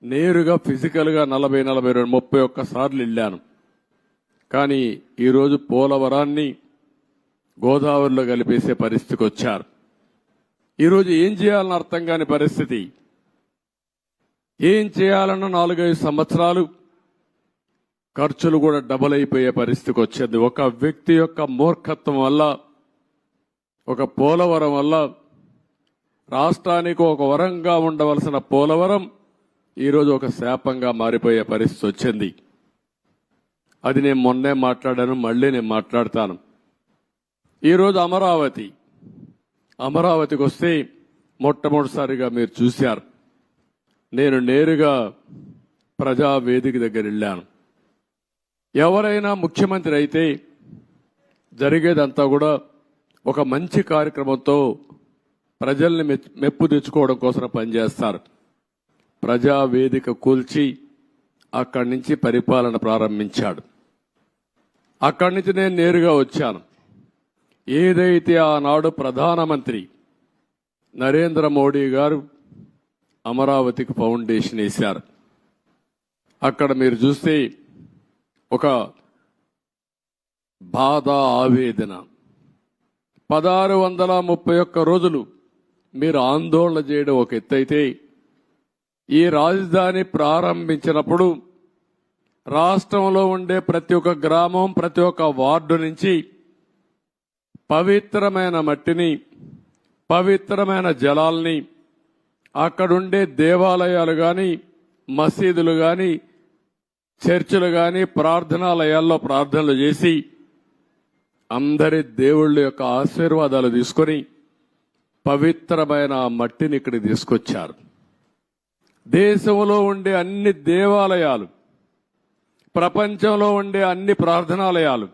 [SPEAKER 2] నేరుగా ఫిజికల్ గా 40-41 సార్లు వెళ్ళాను. కానీ ఈరోజు పోలవరాన్ని గోదావరిలో కలిపేసే పరిస్థితికి వచ్చారు. ఈరోజు ఏం చేయాలని అర్థం కాని పరిస్థితి. ఏం చేయాలన్న 4-5 సంవత్సరాలు ఖర్చులు కూడా డబుల్ అయిపోయే పరిస్థితికి వచ్చింది. ఒక వ్యక్తి యొక్క మూర్ఖత్వం వల్ల, ఒక పోలవరం వల్ల రాష్ట్రానికి ఒక వరంగా ఉండవలసిన పోలవరం ఈరోజు ఒక శాపంగా మారిపోయే పరిస్థితి వచ్చింది. అది నేను మొన్నే మాట్లాడాను, మళ్ళీ నేను మాట్లాడతాను. ఈరోజు అమరావతికి వస్తే మొట్టమొదటిసారిగా మీరు చూశారు. నేను నేరుగా ప్రజావేదిక దగ్గర వెళ్ళాను. ఎవరైనా ముఖ్యమంత్రి అయితే జరిగేదంతా కూడా ఒక మంచి కార్యక్రమంతో ప్రజల్ని మెప్పు తెచ్చుకోవడం కోసం పనిచేస్తారు. ప్రజావేదిక కూల్చి అక్కడి నుంచి పరిపాలన ప్రారంభించాడు. అక్కడి నుంచి నేను నేరుగా వచ్చాను. ఏదైతే ఆనాడు ప్రధానమంత్రి నరేంద్ర మోడీ గారు అమరావతికి ఫౌండేషన్ వేశారు, అక్కడ మీరు చూస్తే ఒక బాధ, ఆవేదన. 1631 రోజులు మీరు ఆందోళన చేయడం ఒక ఎత్తైతే, ఈ రాజధాని ప్రారంభించినప్పుడు రాష్ట్రంలో ఉండే ప్రతి ఒక్క గ్రామం, ప్రతి ఒక్క వార్డు నుంచి పవిత్రమైన మట్టిని, పవిత్రమైన జలాల్ని, అక్కడుండే దేవాలయాలు గాని, మసీదులు గాని, చర్చిలు గాని, ప్రార్థనాలయాల్లో ప్రార్థనలు చేసి అందరి దేవుళ్ళ యొక్క ఆశీర్వాదాలు తీసుకొని పవిత్రమైన ఆ మట్టిని ఇక్కడికి తీసుకొచ్చారు. దేశంలో ఉండే అన్ని దేవాలయాలు, ప్రపంచంలో ఉండే అన్ని ప్రార్థనాలయాలు,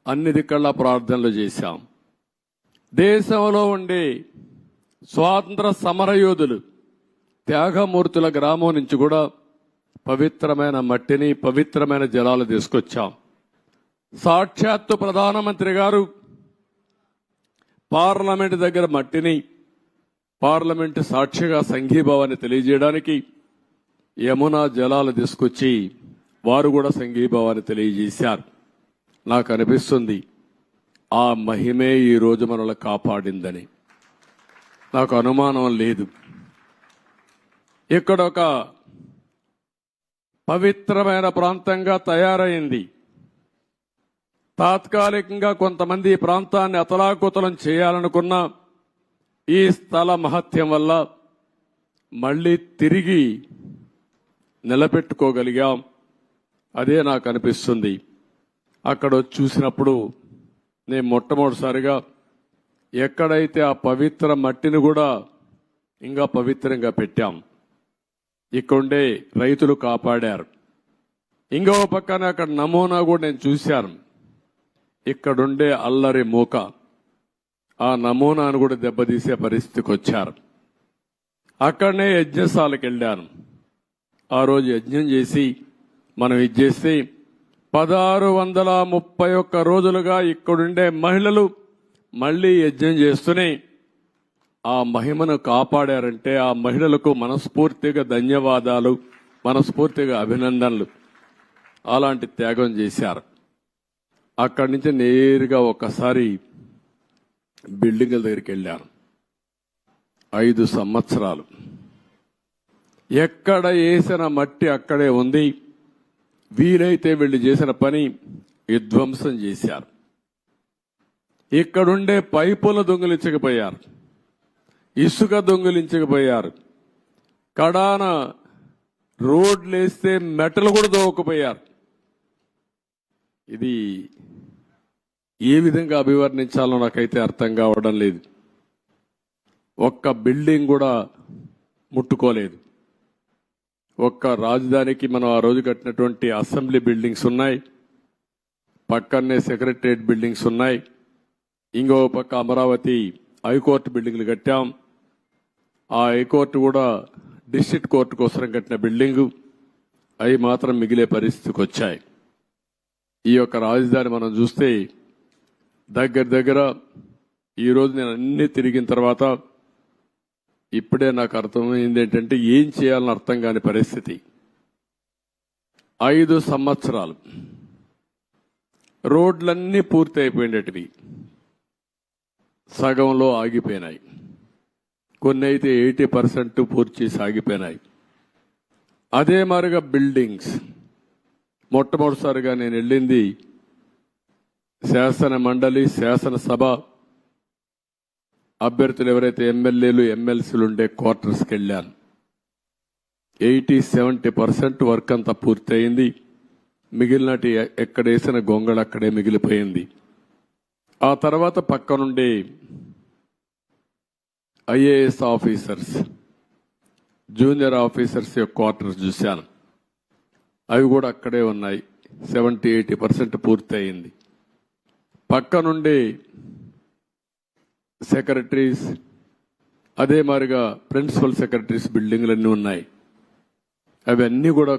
[SPEAKER 2] అన్ని దిక్కల్లా ప్రార్థనలు చేశాం. దేశంలో ఉండే స్వాతంత్ర సమరయోధులు, త్యాగమూర్తుల గ్రామం నుంచి కూడా పవిత్రమైన మట్టిని, పవిత్రమైన జలాలు తీసుకొచ్చాం. సాక్షాత్తు ప్రధానమంత్రి గారు పార్లమెంట్ దగ్గర మట్టిని, పార్లమెంటు సాక్షిగా సంఘీభావాన్ని తెలియజేయడానికి యమునా జలాలు తీసుకొచ్చి వారు కూడా సంఘీభావాన్ని తెలియజేశారు. నాకు అనిపిస్తుంది ఆ మహిమే ఈ రోజు మనల్ని కాపాడిందని. నాకు అనుమానం లేదు. ఇక్కడ ఒక పవిత్రమైన ప్రాంతంగా తయారైంది. తాత్కాలికంగా కొంతమంది ఈ ప్రాంతాన్ని అతలాకుతలం చేయాలనుకున్న ఈ స్థల మహత్యం వల్ల మళ్ళీ తిరిగి నిలబెట్టుకోగలిగాం. అదే నాకు అనిపిస్తుంది. అక్కడ చూసినప్పుడు నేను మొట్టమొదటిసారిగా ఎక్కడైతే ఆ పవిత్ర మట్టిని కూడా ఇంకా పవిత్రంగా పెట్టాం, ఇక్కడుండే రైతులు కాపాడారు. ఇంకో పక్కన అక్కడ నమూనా కూడా నేను చూశాను. ఇక్కడుండే అల్లరి మూక, ఆ నమూనాను కూడా దెబ్బతీసే పరిస్థితికి వచ్చారు. అక్కడనే యజ్ఞశాలకు వెళ్ళాను. ఆ రోజు యజ్ఞం చేసి మనం ఇది చేస్తే 1631 రోజులుగా ఇక్కడుండే మహిళలు మళ్లీ యజ్ఞం చేస్తూనే ఆ మహిమను కాపాడారంటే ఆ మహిళలకు మనస్ఫూర్తిగా ధన్యవాదాలు, మనస్ఫూర్తిగా అభినందనలు. అలాంటి త్యాగం చేశారు. అక్కడి నుంచి నేరుగా ఒకసారి బిల్డింగుల దగ్గరికి వెళ్ళాను. 5 సంవత్సరాలు ఎక్కడ వేసిన మట్టి అక్కడే ఉంది. వీలైతే వీళ్ళు చేసిన పని విధ్వంసం చేశారు. ఇక్కడుండే పైపులు దొంగిలించకపోయారు, ఇసుక దొంగిలించకపోయారు, కడాన రోడ్లేస్తే మెటలు కూడా దోవకపోయారు. ఇది ఏ విధంగా అభివర్ణించాలో నాకైతే అర్థం కావడం లేదు. ఒక్క బిల్డింగ్ కూడా ముట్టుకోలేదు. ఒక్క రాజధానికి మనం ఆ రోజు కట్టినటువంటి అసెంబ్లీ బిల్డింగ్స్ ఉన్నాయి, పక్కనే సెక్రటరియట్ బిల్డింగ్స్ ఉన్నాయి, ఇంకో పక్క అమరావతి హైకోర్టు బిల్డింగ్లు కట్టాం. ఆ హైకోర్టు కూడా డిస్ట్రిక్ట్ కోర్టు కోసం కట్టిన బిల్డింగు, అవి మాత్రం మిగిలే పరిస్థితికి వచ్చాయి. ఈ యొక్క రాజధాని మనం చూస్తే దగ్గర ఈరోజు నేను అన్ని తిరిగిన తర్వాత ఇప్పుడే నాకు అర్థమైంది ఏంటంటే ఏం చేయాలని అర్థం కాని పరిస్థితి. 5 సంవత్సరాలు రోడ్లన్నీ పూర్తి అయిపోయినటివి, సగంలో ఆగిపోయినాయి. కొన్ని అయితే 80% పూర్తి చేసి ఆగిపోయినాయి. అదే మాదిరిగా బిల్డింగ్స్ మొట్టమొదటిసారిగా నేను వెళ్ళింది శాసన మండలి, శాసనసభ అభ్యర్థులు ఎవరైతే ఎమ్మెల్యేలు, ఎమ్మెల్సీలు ఉండే క్వార్టర్స్కి వెళ్ళాను. 80-70% వర్క్ అంతా పూర్తయింది. మిగిలినటి ఎక్కడేసిన గొంగళ అక్కడే మిగిలిపోయింది. ఆ తర్వాత పక్కనుండే ఐఏఎస్ ఆఫీసర్స్, జూనియర్ ఆఫీసర్స్ యొక్క క్వార్టర్స్ చూశాను. అవి కూడా అక్కడే ఉన్నాయి. 70-80% పూర్తి అయింది. పక్కనుండే సెక్రటరీస్, అదే మాదిరిగా ప్రిన్సిపల్ సెక్రటరీస్ బిల్డింగ్లన్నీ ఉన్నాయి. అవన్నీ కూడా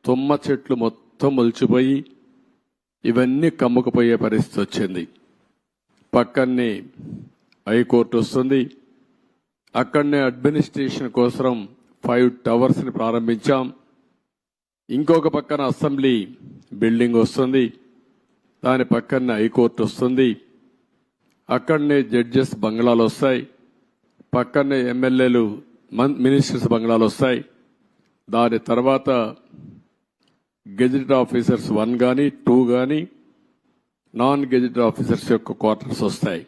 [SPEAKER 2] తుమ్మ చెట్లు మొత్తం మొలిచిపోయి ఇవన్నీ కమ్ముకుపోయే పరిస్థితి వచ్చింది. పక్కనే హైకోర్టు వస్తుంది. అక్కడనే అడ్మినిస్ట్రేషన్ కోసం 5 టవర్స్ని ప్రారంభించాం. ఇంకొక పక్కన అసెంబ్లీ బిల్డింగ్ వస్తుంది, దాని పక్కన హైకోర్టు వస్తుంది. అక్కడనే జడ్జెస్ బంగ్లాలు వస్తాయి, పక్కనే ఎమ్మెల్యేలు మినిస్టర్స్ బంగ్లాలు వస్తాయి. దాని తర్వాత గెజిటెడ్ ఆఫీసర్స్ 1 కానీ 2 కానీ నాన్ గెజిటెడ్ ఆఫీసర్స్ యొక్క క్వార్టర్స్ వస్తాయి.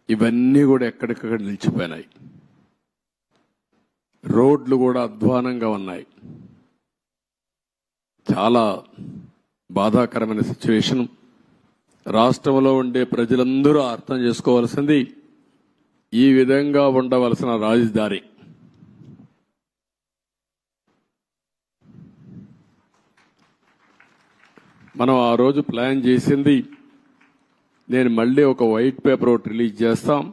[SPEAKER 2] ఇవన్నీ కూడా ఎక్కడికక్కడ నిలిచిపోయినాయి. రోడ్లు కూడా అధ్వానంగా ఉన్నాయి. చాలా బాధాకరమైన సిచ్యువేషన్. రాష్ట్రంలో ఉండే ప్రజలందరూ అర్థం చేసుకోవాల్సింది ఈ విధంగా ఉండవలసిన రాజధాని మనం ఆ రోజు ప్లాన్ చేసింది. నేను మళ్ళీ ఒక వైట్ పేపర్ ఒకటి రిలీజ్ చేస్తాం,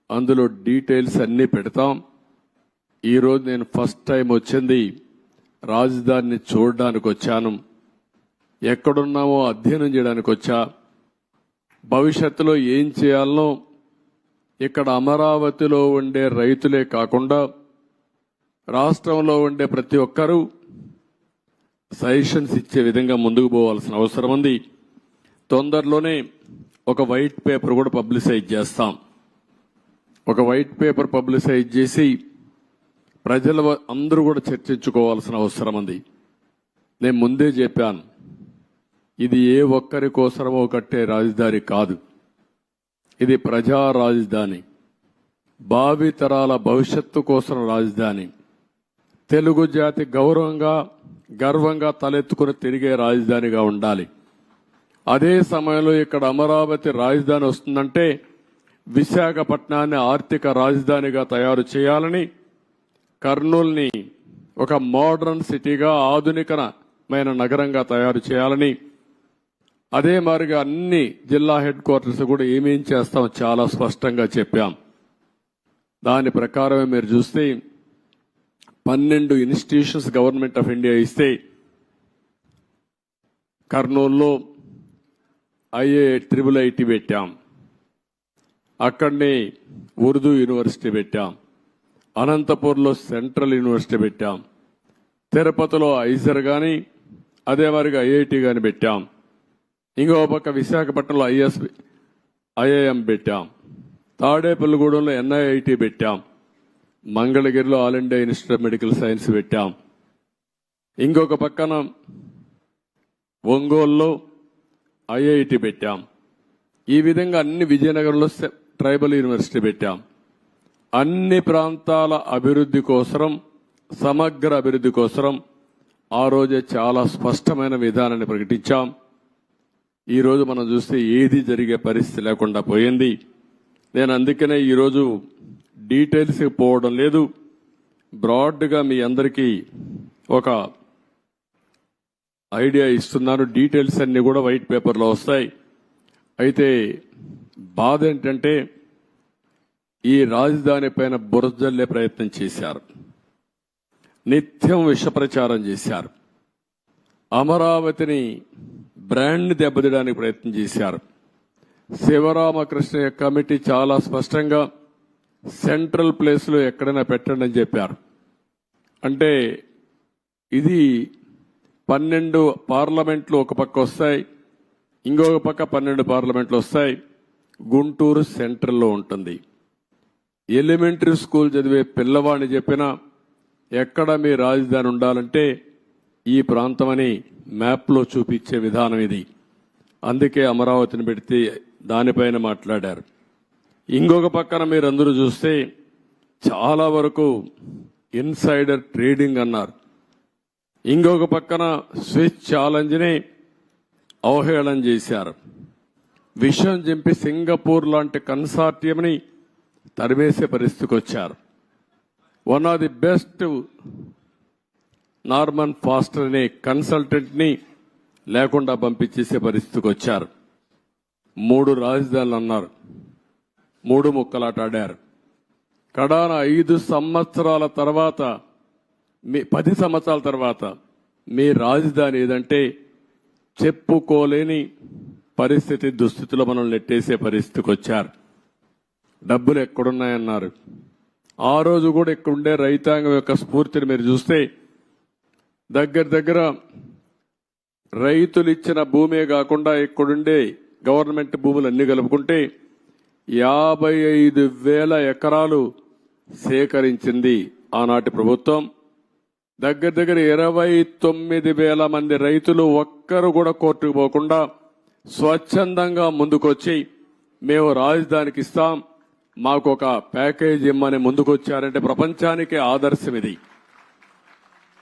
[SPEAKER 2] అందులో డీటెయిల్స్ అన్నీ పెడతాం. ఈరోజు నేను ఫస్ట్ టైం వచ్చింది రాజధానిని చూడడానికి వచ్చాను. ఎక్కడున్నామో అధ్యయనం చేయడానికి వచ్చా. భవిష్యత్తులో ఏం చేయాలనో ఇక్కడ అమరావతిలో ఉండే రైతులే కాకుండా రాష్ట్రంలో ఉండే ప్రతి ఒక్కరూ సజెషన్స్ ఇచ్చే విధంగా ముందుకు పోవాల్సిన అవసరం ఉంది. తొందరలోనే ఒక వైట్ పేపర్ కూడా పబ్లిసైజ్ చేస్తాం. ఒక వైట్ పేపర్ పబ్లిసైజ్ చేసి ప్రజల అందరూ కూడా చర్చించుకోవాల్సిన అవసరం ఉంది. నేను ముందే చెప్పాను, ఇది ఏ ఒక్కరి కోసమో కట్టే రాజధాని కాదు, ఇది ప్రజా రాజధాని, భావితరాల భవిష్యత్తు కోసం రాజధాని, తెలుగు జాతి గర్వంగా తలెత్తుకుని తిరిగే రాజధానిగా ఉండాలి. అదే సమయంలో ఇక్కడ అమరావతి రాజధాని వస్తుందంటే విశాఖపట్నాన్ని ఆర్థిక రాజధానిగా తయారు చేయాలని, కర్నూలుని ఒక మోడర్న్ సిటీగా ఆధునికమైన నగరంగా తయారు చేయాలని, అదే మాదిరిగా అన్ని జిల్లా హెడ్ క్వార్టర్స్ కూడా ఏమేం చేస్తాం చాలా స్పష్టంగా చెప్పాం. దాని ప్రకారమే మీరు చూస్తే 12 ఇన్స్టిట్యూషన్స్ గవర్నమెంట్ ఆఫ్ ఇండియా ఇస్తే కర్నూలులో IIT పెట్టాం, అక్కడనే ఉర్దూ యూనివర్సిటీ పెట్టాం, అనంతపూర్లో సెంట్రల్ యూనివర్సిటీ పెట్టాం, తిరుపతిలో ఐజర్ కానీ అదే మాదిరిగా IIT కానీ పెట్టాం. ఇంకో పక్క విశాఖపట్నంలో IIM పెట్టాం, తాడేపల్లిగూడెంలో NIIT పెట్టాం, మంగళగిరిలో all India institute of medical science పెట్టాం. ఇంకొక పక్కన ఒంగోలులో IIT పెట్టాం. ఈ విధంగా అన్ని విజయనగరంలో ట్రైబల్ యూనివర్సిటీ పెట్టాం. అన్ని ప్రాంతాల అభివృద్ధి కోసం, సమగ్ర అభివృద్ధి కోసం ఆ రోజే చాలా స్పష్టమైన విధానాన్ని ప్రకటించాం. ఈరోజు మనం చూస్తే ఏది జరిగే పరిస్థితి లేకుండా పోయింది. నేను అందుకనే ఈరోజు డీటెయిల్స్ పోవడం లేదు, బ్రాడ్గా మీ అందరికీ ఒక ఐడియా ఇస్తున్నాను. డీటెయిల్స్ అన్ని కూడా వైట్ పేపర్లో వస్తాయి. అయితే బాధ ఏంటంటే ఈ రాజధాని పైన బురజల్లే ప్రయత్నం చేశారు, నిత్యం విష ప్రచారం చేశారు, అమరావతిని బ్రాండ్ దెబ్బతీయడానికి ప్రయత్నం చేశారు. శివరామకృష్ణ కమిటీ చాలా స్పష్టంగా సెంట్రల్ ప్లేస్లో ఎక్కడైనా పెట్టండి అని చెప్పారు. అంటే ఇది 12 పార్లమెంట్లు ఒక పక్క వస్తాయి, ఇంకొక పక్క 12 పార్లమెంట్లు వస్తాయి. గుంటూరు సెంట్రల్లో ఉంటుంది. ఎలిమెంటరీ స్కూల్ చదివే పిల్లవాడిని చెప్పినా ఎక్కడ మీ రాజధాని ఉండాలంటే ఈ ప్రాంతమని మ్యాప్లో చూపించే విధానం ఇది. అందుకే అమరావతిని పెడితే దానిపైన మాట్లాడారు. ఇంకొక పక్కన మీరందరూ చూస్తే చాలా వరకు ఇన్సైడర్ ట్రేడింగ్ అన్నారు. ఇంకొక పక్కన స్విచ్ ఛాలెంజ్ని అవహేళన చేశారు. విషయం చింపి సింగపూర్ లాంటి కన్సార్టియంని తరిమేసే పరిస్థితికి వచ్చారు. One of the best Norman faster అనే కన్సల్టెంట్ని లేకుండా పంపించేసే పరిస్థితికి వచ్చారు. 3 రాజధానులు అన్నారు, 3 ముక్కలాట ఆడారు. కడాన 5 సంవత్సరాల తర్వాత 10 సంవత్సరాల తర్వాత మీ రాజధాని ఏదంటే చెప్పుకోలేని పరిస్థితి, దుస్థితిలో మనం నెట్టేసే పరిస్థితికి వచ్చారు. డబ్బులు ఎక్కడున్నాయన్నారు. ఆ రోజు కూడా ఇక్కడుండే రైతాంగం యొక్క స్ఫూర్తిని మీరు చూస్తే దగ్గర రైతులు ఇచ్చిన భూమే కాకుండా ఇక్కడుండే గవర్నమెంట్ భూములు అన్ని కలుపుకుంటే 55,000 ఎకరాలు సేకరించింది ఆనాటి ప్రభుత్వం. దగ్గర దగ్గర 29,000 మంది రైతులు ఒక్కరు కూడా కోర్టుకు పోకుండా స్వచ్ఛందంగా ముందుకొచ్చి మేము రాజధానికి ఇస్తాం, మాకు ఒక ప్యాకేజ్ ఇమ్మని ముందుకొచ్చారంటే ప్రపంచానికి ఆదర్శం ఇది.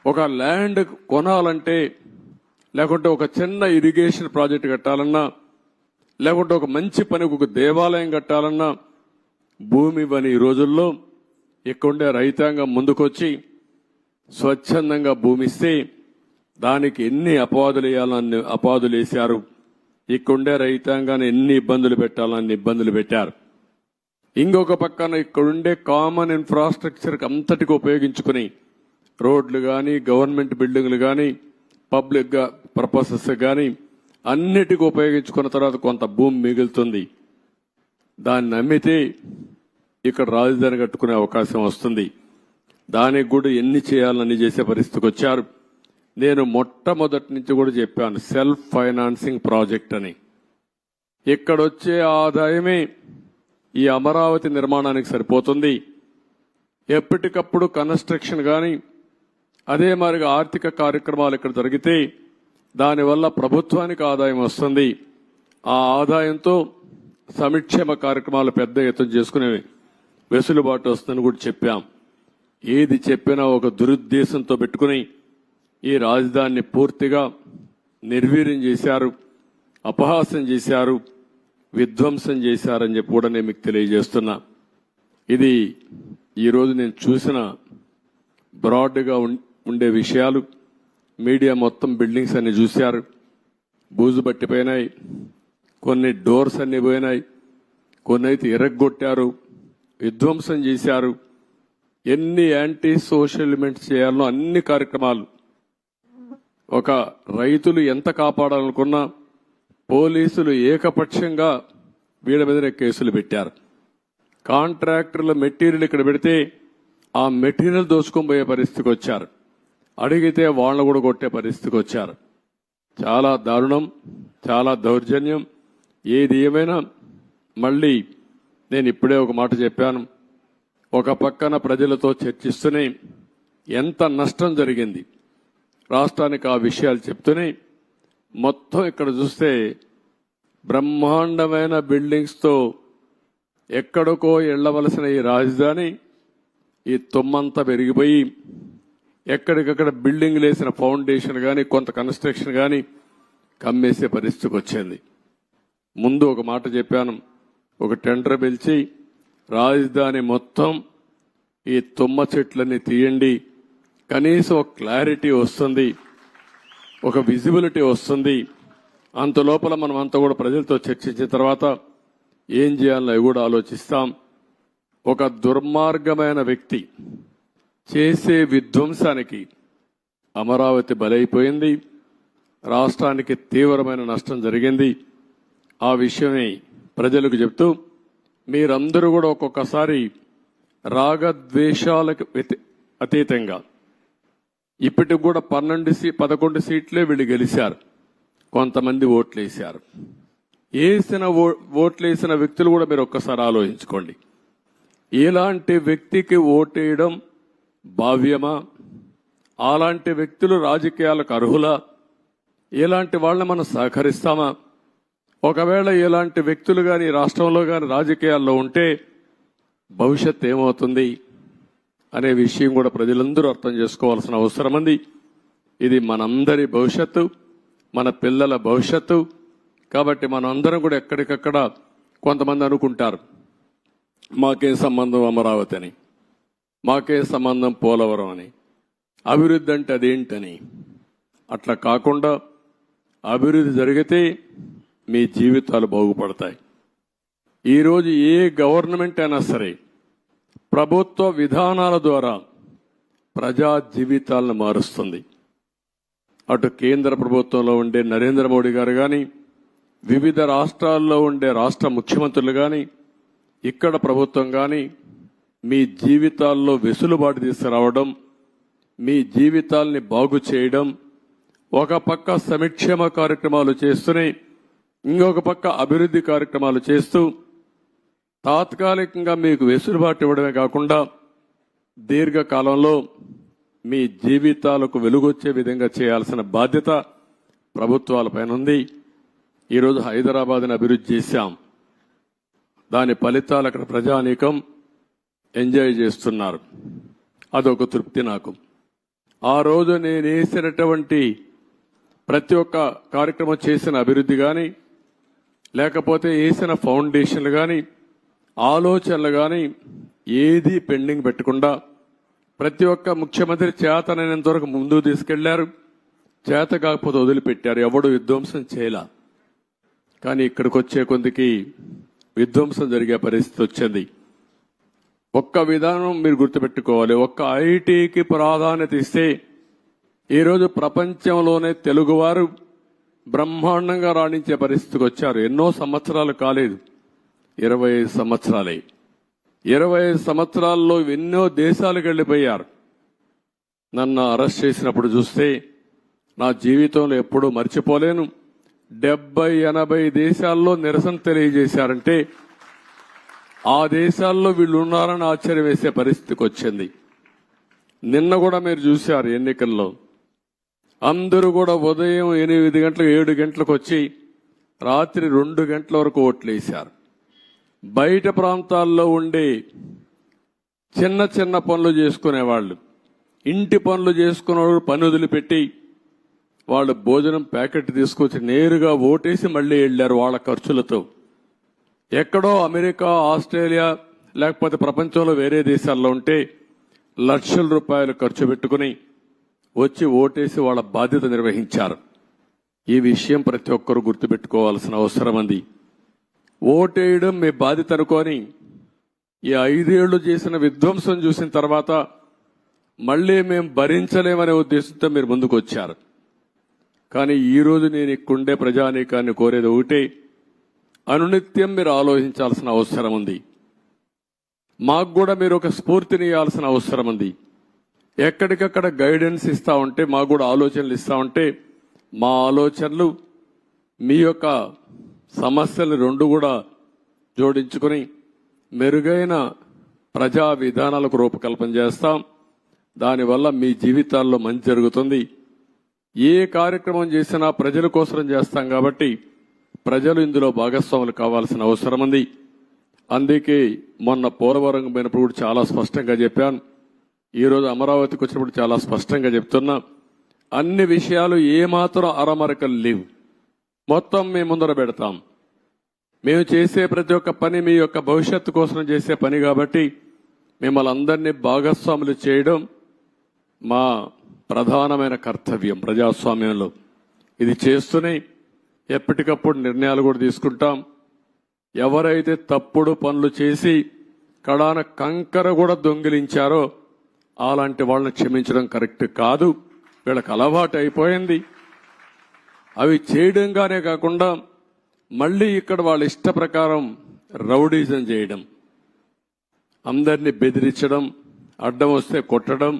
[SPEAKER 2] ఒక ల్యాండ్ కొనాలంటే, లేకుంటే ఒక చిన్న ఇరిగేషన్ ప్రాజెక్ట్ కట్టాలన్నా, లేకుంటే ఒక మంచి పనికి ఒక దేవాలయం కట్టాలన్నా భూమి ఇవ్వని ఈ రోజుల్లో ఇక్కడుండే రైతాంగం ముందుకొచ్చి స్వచ్ఛందంగా భూమి ఇస్తే దానికి ఎన్ని అపవాదులు వేయాలని అపవాదులు వేశారు. ఇక్కడుండే రైతాంగాన్ని ఎన్ని ఇబ్బందులు పెట్టాలని ఇబ్బందులు పెట్టారు. ఇంకొక పక్కన ఇక్కడుండే కామన్ ఇన్ఫ్రాస్ట్రక్చర్ అంతటికి ఉపయోగించుకుని రోడ్లు కానీ, గవర్నమెంట్ బిల్డింగ్లు కానీ, పబ్లిక్ పర్పసెస్ కానీ అన్నిటికీ ఉపయోగించుకున్న తర్వాత కొంత భూమి మిగులుతుంది. దాన్ని అమ్మితే ఇక్కడ రాజధాని కట్టుకునే అవకాశం వస్తుంది. దానికి కూడా ఎన్ని చేయాలని చేసే పరిస్థితికి వచ్చారు. నేను మొట్టమొదటి నుంచి కూడా చెప్పాను, సెల్ఫ్ ఫైనాన్సింగ్ ప్రాజెక్ట్ అని. ఇక్కడొచ్చే ఆదాయమే ఈ అమరావతి నిర్మాణానికి సరిపోతుంది. ఎప్పటికప్పుడు కన్స్ట్రక్షన్ కానీ, అదే మాదిరిగా ఆర్థిక కార్యక్రమాలు ఇక్కడ జరిగితే దానివల్ల ప్రభుత్వానికి ఆదాయం వస్తుంది. ఆ ఆదాయంతో సంక్షేమ కార్యక్రమాలు పెద్ద ఎత్తున చేసుకునే వెసులుబాటు వస్తుందని కూడా చెప్పాం. ఏది చెప్పినా ఒక దురుద్దేశంతో పెట్టుకుని ఈ రాజధానిని పూర్తిగా నిర్వీర్యం చేశారు, అపహాస్యం చేశారు, విధ్వంసం చేశారని చెప్పి కూడా నేను మీకు తెలియజేస్తున్నా. ఇది ఈరోజు నేను చూసిన బ్రాడ్గా ఉండే విషయాలు. మీడియా మొత్తం బిల్డింగ్స్ అన్ని చూశారు, బూజు పట్టిపోయినాయి, కొన్ని డోర్స్ అన్ని పోయినాయి, కొన్ని అయితే ఎరగొట్టారు, విధ్వంసం చేశారు. ఎన్ని యాంటీ సోషల్ ఎలిమెంట్స్ చేయాలనో అన్ని కార్యక్రమాలు. ఒక రైతులు ఎంత కాపాడాలనుకున్నా పోలీసులు ఏకపక్షంగా వీళ్ళ మీదనే కేసులు పెట్టారు. కాంట్రాక్టర్ల మెటీరియల్ ఇక్కడ పెడితే ఆ మెటీరియల్ దోచుకొని పోయే పరిస్థితికి వచ్చారు. అడిగితే వాళ్ళను కూడా కొట్టే పరిస్థితికి వచ్చారు. చాలా దారుణం, చాలా దౌర్జన్యం. ఏది ఏమైనా మళ్ళీ నేను ఇప్పుడే ఒక మాట చెప్పాను. ఒక పక్కన ప్రజలతో చర్చిస్తూనే ఎంత నష్టం జరిగింది రాష్ట్రానికి ఆ విషయాలు చెప్తూనే, మొత్తం ఇక్కడ చూస్తే బ్రహ్మాండమైన బిల్డింగ్స్తో ఎక్కడికో వెళ్లవలసిన ఈ రాజధాని ఈ తుమ్మంతా పెరిగిపోయి ఎక్కడికక్కడ బిల్డింగ్ లేసిన ఫౌండేషన్ కానీ, కొంత కన్స్ట్రక్షన్ కానీ కమ్మేసే పరిస్థితికి వచ్చింది. ముందు ఒక మాట చెప్పాను, ఒక టెండర్ పిలిచి రాజధాని మొత్తం ఈ తుమ్మ చెట్లన్నీ తీయండి, కనీసం ఒక క్లారిటీ వస్తుంది, ఒక విజిబిలిటీ వస్తుంది. అంత లోపల మనం అంతా కూడా ప్రజలతో చర్చించిన తర్వాత ఏం చేయాలో అవి కూడా ఆలోచిస్తాం. ఒక దుర్మార్గమైన వ్యక్తి చేసే విధ్వంసానికి అమరావతి బలైపోయింది. రాష్ట్రానికి తీవ్రమైన నష్టం జరిగింది. ఆ విషయమే ప్రజలకు చెప్తూ మీరందరూ కూడా ఒక్కొక్కసారి రాగద్వేషాలకు అతీతంగా ఇప్పటికి కూడా 11 సీట్లే వీళ్ళు గెలిచారు. కొంతమంది ఓట్లేశారు. ఓట్లేసిన వ్యక్తులు కూడా మీరు ఒక్కసారి ఆలోచించుకోండి. ఇలాంటి వ్యక్తికి ఓటేయడం భావ్యమా? అలాంటి వ్యక్తులు రాజకీయాలకు అర్హులా? ఇలాంటి వాళ్ళని మనం సహకరిస్తామా? ఒకవేళ ఇలాంటి వ్యక్తులు కానీ రాష్ట్రంలో కానీ రాజకీయాల్లో ఉంటే భవిష్యత్ ఏమవుతుంది అనే విషయం కూడా ప్రజలందరూ అర్థం చేసుకోవాల్సిన అవసరం ఉంది. ఇది మనందరి భవిష్యత్తు, మన పిల్లల భవిష్యత్తు. కాబట్టి మనందరం కూడా ఎక్కడికక్కడ కొంతమంది అనుకుంటారు మాకే సంబంధం అమరావతి అని, మాకే సంబంధం పోలవరం అని, అభివృద్ధి అంటే అదేంటని. అట్లా కాకుండా అభివృద్ధి జరిగితే మీ జీవితాలు బాగుపడతాయి. ఈరోజు ఏ గవర్నమెంట్ అయినా సరే ప్రభుత్వ విధానాల ద్వారా ప్రజా జీవితాలను మారుస్తుంది. అటు కేంద్ర ప్రభుత్వంలో ఉండే నరేంద్ర మోడీ గారు కానీ, వివిధ రాష్ట్రాల్లో ఉండే రాష్ట్ర ముఖ్యమంత్రులు కానీ, ఇక్కడ ప్రభుత్వం కానీ మీ జీవితాల్లో వెసులుబాటు తీసుకురావడం, మీ జీవితాల్ని బాగు చేయడం, ఒక పక్క సంక్షేమ కార్యక్రమాలు చేస్తూనే ఇంకొక పక్క అభివృద్ధి కార్యక్రమాలు చేస్తూ తాత్కాలికంగా మీకు వెసులుబాటు ఇవ్వడమే కాకుండా దీర్ఘకాలంలో మీ జీవితాలకు వెలుగొచ్చే విధంగా చేయాల్సిన బాధ్యత ప్రభుత్వాలపైన ఉంది. ఈరోజు హైదరాబాద్ని అభివృద్ధి చేశాం. దాని ఫలితాలు అక్కడ ప్రజానీకం ఎంజాయ్ చేస్తున్నారు. అదొక తృప్తి నాకు. ఆ రోజు నేను వేసినటువంటి ప్రతి ఒక్క కార్యక్రమం చేసిన అభివృద్ధి కానీ, లేకపోతే వేసిన ఫౌండేషన్లు కానీ, ఆలోచనలు కానీ ఏది పెండింగ్ పెట్టకుండా ప్రతి ఒక్క ముఖ్యమంత్రి చేతనైనంత వరకు ముందుకు తీసుకెళ్లారు. చేత కాకపోతే వదిలిపెట్టారు. ఎవడు విధ్వంసం చేయలా. కానీ ఇక్కడికి వచ్చే కొందికి విధ్వంసం జరిగే పరిస్థితి వచ్చింది. ఒక్క విధానం మీరు గుర్తుపెట్టుకోవాలి. ఒక్క ఐటీకి ప్రాధాన్యత ఇస్తే ఈరోజు ప్రపంచంలోనే తెలుగువారు బ్రహ్మాండంగా రాణించే పరిస్థితికి వచ్చారు. ఎన్నో సంవత్సరాలు కాలేదు, 25 సంవత్సరాలే. 25 సంవత్సరాల్లో ఎన్నో దేశాలకు వెళ్లిపోయారు. నన్ను అరెస్ట్ చేసినప్పుడు చూస్తే నా జీవితంలో ఎప్పుడూ మర్చిపోలేను. 70-80 దేశాల్లో నిరసన తెలియజేశారంటే ఆ దేశాల్లో వీళ్ళు ఉన్నారని ఆశ్చర్యం వేసే పరిస్థితికి వచ్చింది. నిన్న కూడా మీరు చూశారు ఎన్నికల్లో అందరూ కూడా ఉదయం 8 గంటలకు 7 గంటలకు వచ్చి రాత్రి 2 గంటల వరకు ఓట్లు వేశారు. బయట ప్రాంతాల్లో ఉండే చిన్న చిన్న పనులు చేసుకునేవాళ్ళు, ఇంటి పనులు చేసుకునేవాళ్ళు పని వదిలిపెట్టి వాళ్ళు భోజనం ప్యాకెట్ తీసుకొచ్చి నేరుగా ఓటేసి మళ్లీ వెళ్లారు వాళ్ళ ఖర్చులతో. ఎక్కడో అమెరికా, ఆస్ట్రేలియా లేకపోతే ప్రపంచంలో వేరే దేశాల్లో ఉంటే లక్షల రూపాయలు ఖర్చు పెట్టుకుని వచ్చి ఓటేసి వాళ్ళ బాధ్యత నిర్వహించారు. ఈ విషయం ప్రతి ఒక్కరూ గుర్తుపెట్టుకోవాల్సిన అవసరం ఉంది. ఓటేయడం మీ బాధ్యత అనుకొని ఈ 5 ఏళ్లు చేసిన విధ్వంసం చూసిన తర్వాత మళ్లీ మేము భరించలేమనే ఉద్దేశంతో మీరు ముందుకు వచ్చారు. కానీ ఈ రోజు నేను ఇక్కడుండే ప్రజానీకాన్ని కోరేది ఒకటే, అనునిత్యం మీరు ఆలోచించాల్సిన అవసరం ఉంది. మాకు కూడా మీరు ఒక స్ఫూర్తిని ఇవ్వాల్సిన అవసరం ఉంది. ఎక్కడికక్కడ గైడెన్స్ ఇస్తా ఉంటే, మాకు కూడా ఆలోచనలు ఇస్తా ఉంటే, మా ఆలోచనలు మీ యొక్క సమస్యలు రెండు కూడా జోడించుకుని మెరుగైన ప్రజా విధానాలకు రూపకల్పన చేస్తాం. దానివల్ల మీ జీవితాల్లో మంచి జరుగుతుంది. ఏ కార్యక్రమం చేసినా ప్రజల కోసం చేస్తాం కాబట్టి ప్రజలు ఇందులో భాగస్వాములు కావాల్సిన అవసరం ఉంది. అందుకే మొన్న పోలవరం పోయినప్పుడు కూడా చాలా స్పష్టంగా చెప్పాను. ఈరోజు అమరావతికి వచ్చినప్పుడు చాలా స్పష్టంగా చెప్తున్నా. అన్ని విషయాలు ఏమాత్రం అరమరకలు లేవు. మొత్తం మేము ముందర పెడతాం. మేము చేసే ప్రతి ఒక్క పని మీ యొక్క భవిష్యత్తు కోసం చేసే పని కాబట్టి మిమ్మల్ని అందరినీ భాగస్వాములు చేయడం మా ప్రధానమైన కర్తవ్యం ప్రజాస్వామ్యంలో. ఇది చేస్తూనే ఎప్పటికప్పుడు నిర్ణయాలు కూడా తీసుకుంటాం. ఎవరైతే తప్పుడు పనులు చేసి కడాన కంకర కూడా దొంగిలించారో అలాంటి వాళ్ళని క్షమించడం కరెక్ట్ కాదు. వీళ్ళకి అలవాటు అయిపోయింది. అవి చేయడంగానే కాకుండా మళ్ళీ ఇక్కడ వాళ్ళ ఇష్ట ప్రకారం రౌడీజం చేయడం, అందరినీ బెదిరించడం, అడ్డం వస్తే కొట్టడం,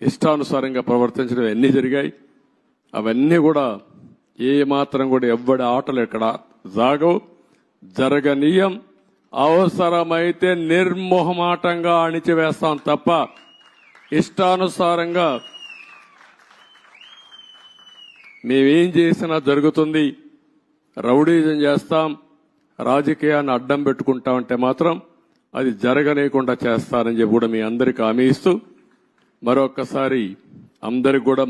[SPEAKER 2] ఇష్టానుసారంగా ప్రవర్తించడం అన్నీ జరిగాయి. అవన్నీ కూడా ఏ మాత్రం కూడా ఎవ్వడి ఆటలు ఎక్కడ జాగవు, జరగనీయం. అవసరమైతే నిర్మోహమాటంగా అణిచివేస్తాం తప్ప ఇష్టానుసారంగా మేమేం చేసినా జరుగుతుంది. రౌడీజం చేస్తాం, రాజకీయాన్ని అడ్డం పెట్టుకుంటామంటే మాత్రం అది జరగనీయకుండా చేస్తారని చెప్పి కూడా మీ అందరికీ హామీ ఇస్తూ మరొక్కసారి అందరికి కూడా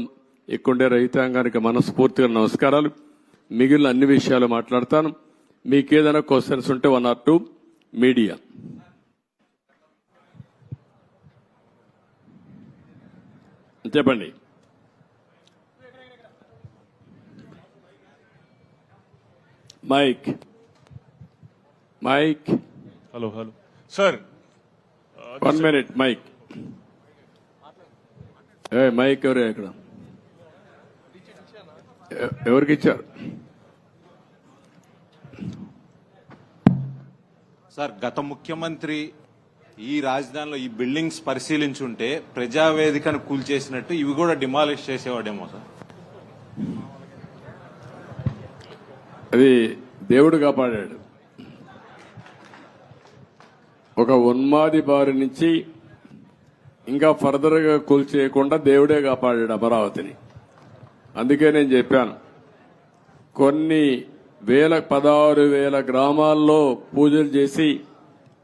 [SPEAKER 2] ఇక్కడుండే రైతాంగానికి మనస్ఫూర్తిగా నమస్కారాలు. మిగిలిన అన్ని విషయాలు మాట్లాడతాను. మీకేదైనా క్వశ్చన్స్ ఉంటే 1 or 2 మీడియా. చెప్పండి. Mic mic
[SPEAKER 5] Hello. Sir.
[SPEAKER 2] 1 minute mic. Mic ఎవరు ఇక్కడ ఎవరికి ఇచ్చారు?
[SPEAKER 3] సార్, గత ముఖ్యమంత్రి ఈ రాజధానిలో ఈ బిల్డింగ్స్ పరిశీలించుంటే ప్రజావేదికను కూల్చేసినట్టు ఇవి కూడా డిమాలిష్ చేసేవాడేమో సార్.
[SPEAKER 2] అది దేవుడు కాపాడాడు. ఒక ఉన్మాది బారి నుంచి ఇంకా ఫర్దర్ గా కూల్చేయకుండా దేవుడే కాపాడాడు అమరావతిని. అందుకే నేను చెప్పాను, కొన్ని 16,000 గ్రామాల్లో పూజలు చేసి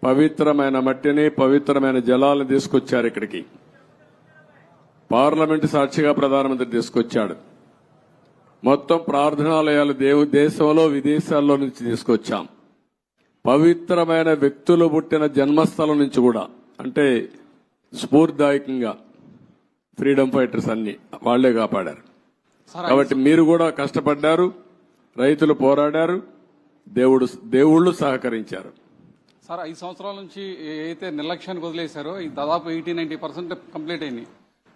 [SPEAKER 2] పవిత్రమైన మట్టిని, పవిత్రమైన జలాలను తీసుకొచ్చారు ఇక్కడికి. పార్లమెంటు సాక్షిగా ప్రధానమంత్రి తీసుకొచ్చాడు. మొత్తం ప్రార్థనాలయాలు దేశంలో విదేశాల్లో నుంచి తీసుకొచ్చాం. పవిత్రమైన వ్యక్తులు పుట్టిన జన్మస్థలం నుంచి కూడా, అంటే స్ఫూర్తిదాయకంగా ఫ్రీడమ్ ఫైటర్స్ అన్ని వాళ్లే కాపాడారు. కాబట్టి మీరు కూడా కష్టపడ్డారు, రైతులు పోరాడారు, దేవుళ్ళు సహకరించారు.
[SPEAKER 4] సార్ 5 సంవత్సరాల నుంచి ఏదైతే నిర్లక్ష్యానికి వదిలేశారో ఈ దాదాపు 80-90% కంప్లీట్ అయింది.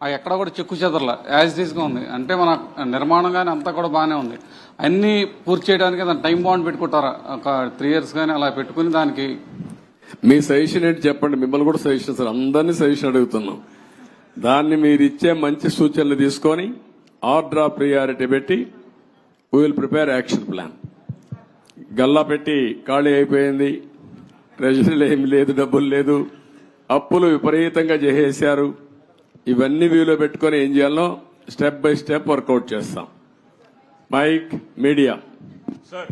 [SPEAKER 4] ఎక్కడ కూడా చెక్కు చెదరలా, యాజ్ ఇట్ ఈస్గా ఉంది. అంటే మన నిర్మాణం కానీ అంతా కూడా బాగానే ఉంది. అన్ని పూర్తి చేయడానికి దాని టైం బాండ్ పెట్టుకుంటారా? ఒక 3 years కానీ అలా పెట్టుకుని దానికి
[SPEAKER 2] మీ సజెషన్ ఏంటి చెప్పండి. మిమ్మల్ని కూడా సజెషన్ సార్, అందరినీ సజెషన్ అడుగుతున్నాం. దాన్ని మీరు ఇచ్చే మంచి సూచనలు తీసుకొని ఆర్డర్ ఆఫ్ ప్రియారిటీ పెట్టి we will prepare action plan. Galla పెట్టి ఖాళీ అయిపోయింది, ట్రెజరీలో ఏమి లేదు, డబ్బులు లేదు, అప్పులు విపరీతంగా చేసేశారు. ఇవన్నీ వ్యూలో పెట్టుకొని ఏం చేయాలో స్టెప్ బై స్టెప్ వర్కౌట్ చేస్తాం. Mic media.
[SPEAKER 5] Sir,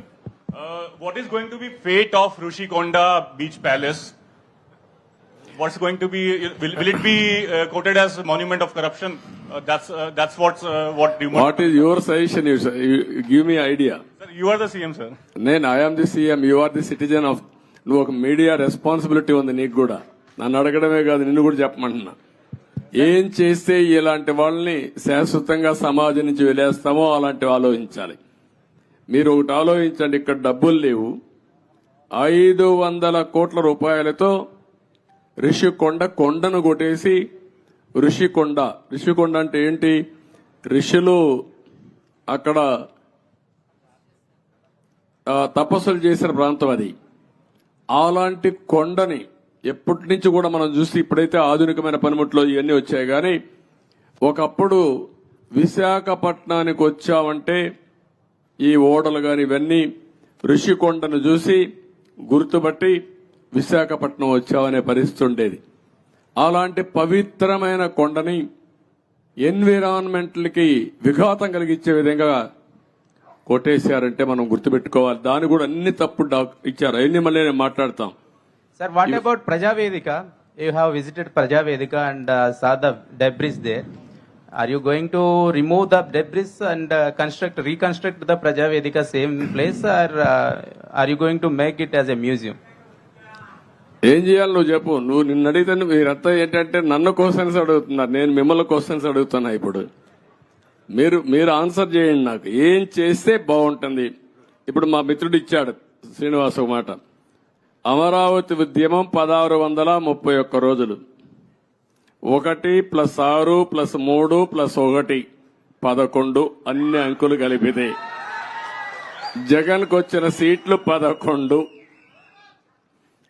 [SPEAKER 5] what is going to be fate of Rushikonda Beach Palace? What's going to be? Will it be quoted as a monument of corruption? That's what you.
[SPEAKER 2] What is your suggestion? You give me idea.
[SPEAKER 5] Sir, you are the CM, sir.
[SPEAKER 2] I am the CM. You are the citizen of. నువ్వు ఒక మీడియా రెస్పాన్సిబిలిటీ ఉంది నీకు కూడా. నన్ను అడగడమే కాదు, నిన్ను కూడా చెప్పమంటున్నా. ఏం చేస్తే ఇలాంటి వాళ్ళని శాశ్వతంగా సమాజం నుంచి వెలేస్తామో అలాంటివి ఆలోచించాలి. మీరు ఒకటి ఆలోచించండి, ఇక్కడ డబ్బులు లేవు. 500 కోట్ల రూపాయలతో కొండను కొట్టేసి ఋషికొండ అంటే ఏంటి? ఋషులు అక్కడ తపస్సులు చేసిన ప్రాంతం అది. అలాంటి కొండని ఎప్పటి నుంచి కూడా మనం చూసి, ఇప్పుడైతే ఆధునికమైన పనిముట్లు ఇవన్నీ వచ్చాయి, కానీ ఒకప్పుడు విశాఖపట్నానికి వచ్చామంటే ఈ ఓడలు గాని ఇవన్నీ ఋషికొండను చూసి గుర్తుపట్టి విశాఖపట్నం వచ్చామనే పరిస్థితి ఉండేది. అలాంటి పవిత్రమైన కొండని ఎన్విరాన్మెంట్లకి విఘాతం కలిగించే విధంగా కొట్టేశారంటే మనం గుర్తుపెట్టుకోవాలి. దాని కూడా అన్ని తప్పుడు ఇచ్చారు. అవన్నీ మళ్ళీ నేను మాట్లాడతాం.
[SPEAKER 6] Sir, what about Prajavedika? You have visited Prajavedika and saw the debris there. Are you going to remove the debris and reconstruct the Prajavedika same place, or are you going to make it as a museum?
[SPEAKER 2] ఏం చేయాలి నువ్వు చెప్పు. నువ్వు నిన్ను అడిగితే మీరంతా ఏంటంటే నన్ను క్వశ్చన్స్ అడుగుతున్నారు, నేను మిమ్మల్ని క్వశ్చన్స్ అడుగుతున్నా. ఇప్పుడు మీరు ఆన్సర్ చేయండి. నాకు ఏం చేస్తే బాగుంటుంది. ఇప్పుడు మా మిత్రుడు ఇచ్చాడు శ్రీనివాస్ ఒక మాట. అమరావతి ఉద్యమం 1631 రోజులు. 1 + 6 + 3 + 1 11 అన్ని అంకులు కలిపితే జగన్కు వచ్చిన సీట్లు 11.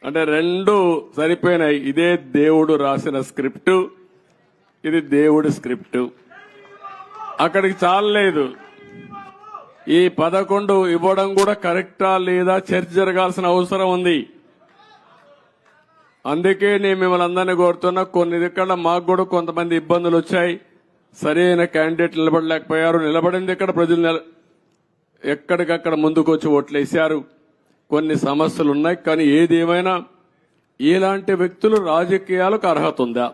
[SPEAKER 2] అంటే 2 సరిపోయినాయి. ఇదే దేవుడు రాసిన స్క్రిప్టు, ఇది దేవుడి స్క్రిప్టు. అక్కడికి చాలలేదు. ఈ 11 ఇవ్వడం కూడా కరెక్టా లేదా చర్చ జరగాల్సిన అవసరం ఉంది. అందుకే నేను మిమ్మల్ని అందరినీ కోరుతున్నా, కొన్ని ఇక్కడ మాకు కూడా కొంతమంది ఇబ్బందులు వచ్చాయి. సరైన క్యాండిడేట్ నిలబడలేకపోయారు. నిలబడింది ఇక్కడ ప్రజలు ఎక్కడికక్కడ ముందుకు వచ్చి ఓట్లేశారు. కొన్ని సమస్యలు ఉన్నాయి. కానీ ఏది ఏమైనా ఇలాంటి వ్యక్తులు రాజకీయాలకు అర్హత ఉందా?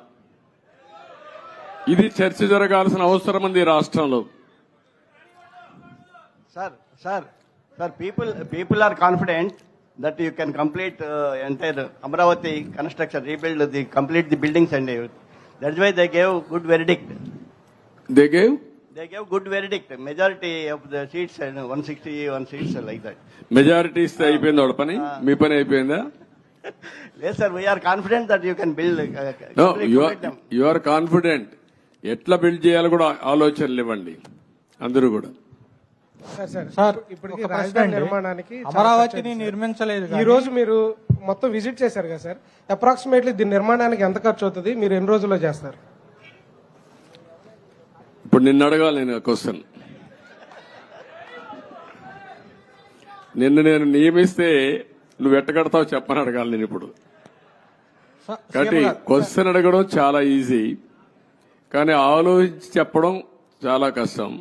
[SPEAKER 2] ఇది చర్చ జరగాల్సిన అవసరం ఉంది రాష్ట్రంలో.
[SPEAKER 7] Sir, people are confident that you can complete entire Amravati construction, complete the buildings and everything. That's why they gave good verdict.
[SPEAKER 2] They gave
[SPEAKER 7] good verdict. Majority of the seats and 161 seats like that.
[SPEAKER 2] Majority ఇస్తే అయిపోయింది వాళ్ళ పని. మీ పని అయిపోయిందా?
[SPEAKER 7] Yes, sir. We are confident that you can build.
[SPEAKER 2] No, you are confident. ఎట్లా బిల్డ్ చేయాలో కూడా ఆలోచనలు ఇవ్వండి అందరూ కూడా.
[SPEAKER 8] సార్ ఇప్పటికీ రాజధాని నిర్మాణానికి
[SPEAKER 10] అమరావతిని నిర్మించలేదు.
[SPEAKER 8] ఈ రోజు మీరు మొత్తం విజిట్ చేశారు కదా సార్, అప్రాక్సిమేట్లీ దీని నిర్మాణానికి ఎంత ఖర్చు అవుతుంది, మీరు ఎన్ని రోజుల్లో చేస్తారు?
[SPEAKER 2] ఇప్పుడు నిన్ను అడగాలి నేను క్వశ్చన్. నిన్ను నేను నియమిస్తే నువ్వు ఎట్టగడతావు చెప్పని అడగాలి నేను ఇప్పుడు. కాబట్టి క్వశ్చన్ అడగడం చాలా ఈజీ, కానీ ఆలోచించి చెప్పడం చాలా కష్టం.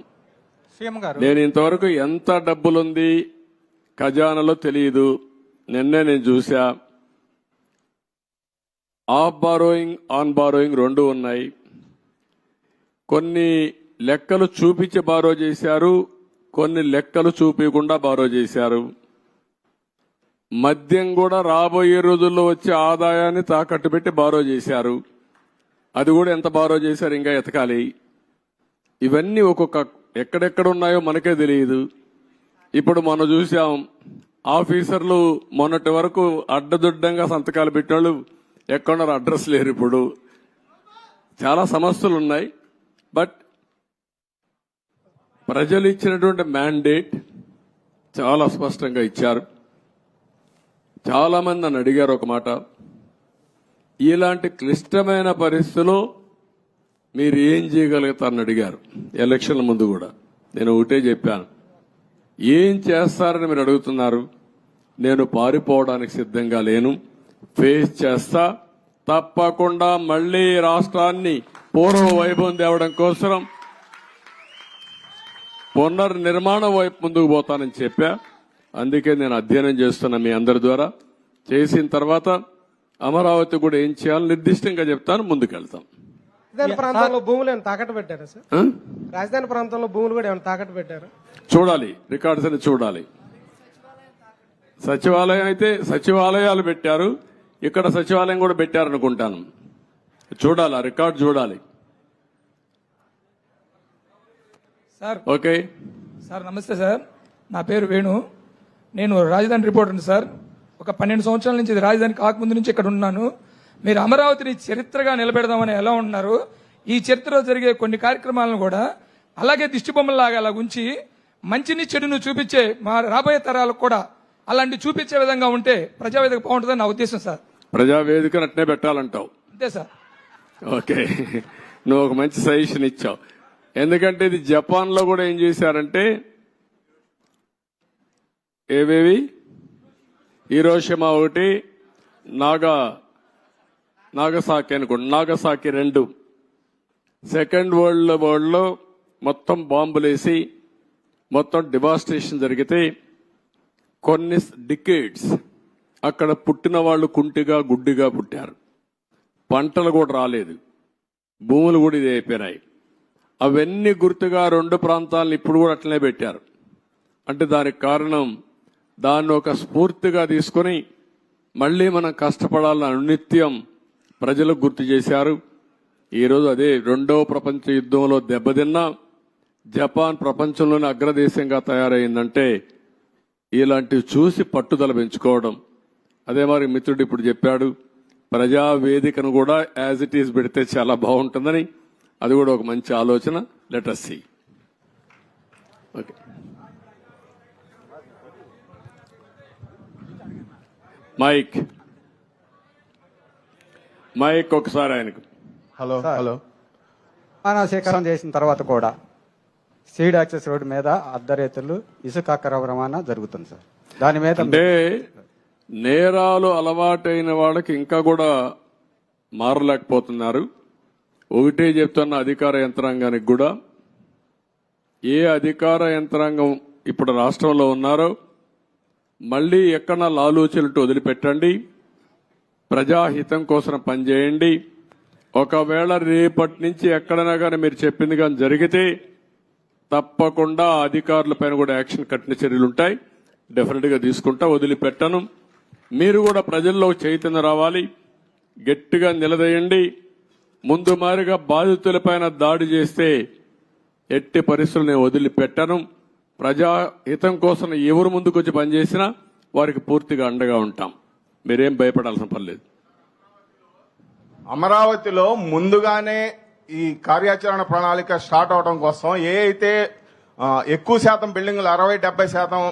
[SPEAKER 8] సీఎం గారు,
[SPEAKER 2] నేను ఇంతవరకు ఎంత డబ్బులుంది ఖజానాలో తెలియదు. నిన్నే నేను చూసా. ఆఫ్ బారోయింగ్, ఆన్ బారోయింగ్ రెండు ఉన్నాయి. కొన్ని లెక్కలు చూపించి బారో చేశారు, కొన్ని లెక్కలు చూపించకుండా బారో చేశారు. మద్యం కూడా రాబోయే రోజుల్లో వచ్చే ఆదాయాన్ని తాకట్టు పెట్టి బారో చేశారు. అది కూడా ఎంత బారో చేశారు ఇంకా ఎతకాలి. ఇవన్నీ ఒక్కొక్క ఎక్కడెక్కడ ఉన్నాయో మనకే తెలియదు. ఇప్పుడు మనం చూసాం, ఆఫీసర్లు మొన్నటి వరకు అడ్డదుడ్డంగా సంతకాలు పెట్టినోళ్ళు ఎక్కడున్నారు, అడ్రస్ లేరు. ఇప్పుడు చాలా సమస్యలు ఉన్నాయి. బట్ ప్రజలు ఇచ్చినటువంటి మ్యాండేట్ చాలా స్పష్టంగా ఇచ్చారు. చాలా మంది నన్ను అడిగారు ఒక మాట, ఇలాంటి క్లిష్టమైన పరిస్థితుల్లో మీరు ఏం చేయగలుగుతారని అడిగారు. ఎలక్షన్ల ముందు కూడా నేను ఒకటే చెప్పాను, ఏం చేస్తారని మీరు అడుగుతున్నారు. నేను పారిపోవడానికి సిద్ధంగా లేను, ఫేస్ చేస్తా. తప్పకుండా మళ్లీ రాష్ట్రాన్ని పూర్వ వైభవం తేవడం కోసం పునర్నిర్మాణం వైపు ముందుకు పోతానని చెప్పా. అందుకే నేను అధ్యయనం చేస్తున్నా మీ అందరి ద్వారా. చేసిన తర్వాత అమరావతి కూడా ఏం చేయాలో నిర్దిష్టంగా చెప్తాను, ముందుకెళ్తాం.
[SPEAKER 8] రాజధాని ప్రాంతంలో భూములు ఏమైనా తాకట్టు పెట్టారా సార్? రాజధాని ప్రాంతంలో భూములు కూడా ఏమైనా తాకట్టు పెట్టారా?
[SPEAKER 2] చూడాలి, రికార్డ్స్ అని చూడాలి. సచివాలయం అయితే సచివాలయాలు పెట్టారు, ఇక్కడ సచివాలయం కూడా పెట్టారనుకుంటాను. చూడాలి, ఆ రికార్డు చూడాలి.
[SPEAKER 9] సార్
[SPEAKER 2] ఓకే
[SPEAKER 9] సార్, నమస్తే సార్. నా పేరు వేణు, నేను రాజధాని రిపోర్టర్ని సార్. ఒక 12 సంవత్సరాల నుంచి ఇది రాజధాని కాకముందు నుంచి ఇక్కడ ఉన్నాను. మీరు అమరావతిని చరిత్రగా నిలబెడదామని ఎలా ఉన్నారు? ఈ చరిత్రలో జరిగే కొన్ని కార్యక్రమాలను కూడా అలాగే దిష్టిబొమ్మలాగా అలా ఉంచి మంచిని చెడును చూపించే మా రాబోయే తరాలకు కూడా అలాంటి చూపించే విధంగా ఉంటే ప్రజావేదిక బాగుంటుందని నా ఉద్దేశం సార్.
[SPEAKER 2] ప్రజావేదిక అట్నే పెట్టాలంటావు?
[SPEAKER 9] అంతే సార్.
[SPEAKER 2] ఓకే, నువ్వు ఒక మంచి సజెషన్ ఇచ్చావు. ఎందుకంటే ఇది జపాన్ లో కూడా ఏం చేశారంటే, ఏవేవి హీరోషిమా ఒకటి, నాగసాకి అనుకోండి, నాగసాకి 2. సెకండ్ వరల్డ్ వార్లో మొత్తం బాంబులేసి మొత్తం డివాస్టేషన్ జరిగితే కొన్ని డికేడ్స్ అక్కడ పుట్టిన వాళ్ళు కుంటిగా గుడ్డిగా పుట్టారు. పంటలు కూడా రాలేదు, భూములు కూడా ఇది అయిపోయినాయి. అవన్నీ గుర్తుగా 2 ప్రాంతాలను ఇప్పుడు కూడా అట్లనే పెట్టారు. అంటే దానికి కారణం, దాన్ని ఒక స్ఫూర్తిగా తీసుకుని మళ్లీ మనం కష్టపడాలని అనునిత్యం ప్రజలకు గుర్తు చేశారు. ఈరోజు అదే 2వ ప్రపంచ యుద్ధంలో దెబ్బతిన్న జపాన్ ప్రపంచంలోని అగ్రదేశంగా తయారైందంటే ఇలాంటివి చూసి పట్టుదల పెంచుకోవడం. అదే మరి మిత్రుడు ఇప్పుడు చెప్పాడు, ప్రజావేదికను కూడా యాజ్ ఇట్ ఈజ్ పెడితే చాలా బాగుంటుందని. అది కూడా ఒక మంచి ఆలోచన. Let us see. Okay, mic ఒకసారి ఆయనకు.
[SPEAKER 11] Hello hello.
[SPEAKER 10] సేకరణ చేసిన తర్వాత కూడా సీడ్ యాక్సెస్ రోడ్డు మీద అర్ధరేతులు ఇసుక అక్రమ రవాణా జరుగుతుంది సార్. దాని మీద
[SPEAKER 2] అంటే నేరాలు అలవాటైన వాళ్ళకి ఇంకా కూడా మారలేకపోతున్నారు. ఒకటే చెప్తున్న అధికార యంత్రాంగానికి కూడా, ఏ అధికార యంత్రాంగం ఇప్పుడు రాష్ట్రంలో ఉన్నారో మళ్లీ ఎక్కడ లాలూచలతో వదిలిపెట్టండి, ప్రజాహితం కోసం పనిచేయండి. ఒకవేళ రేపటి నుంచి ఎక్కడైనా కానీ మీరు చెప్పింది కానీ జరిగితే తప్పకుండా అధికారులపైన కూడా యాక్షన్, కఠిన చర్యలు ఉంటాయి. డెఫినెట్ గా తీసుకుంటా, వదిలిపెట్టను. మీరు కూడా ప్రజల్లో చైతన్యం రావాలి, గట్టిగా నిలదీయండి. ముందు మారిగా బాధితులపైన దాడి చేస్తే ఎట్టి పరిస్థితులు నేను వదిలిపెట్టను. ప్రజాహితం కోసం ఎవరు ముందుకొచ్చి పనిచేసినా వారికి పూర్తిగా అండగా ఉంటాం. మీరేం భయపడాల్సిన పర్లేదు.
[SPEAKER 11] అమరావతిలో ముందుగానే ఈ కార్యాచరణ ప్రణాళిక స్టార్ట్ అవడం కోసం ఏ అయితే ఎక్కువ శాతం బిల్డింగ్లు 60-70%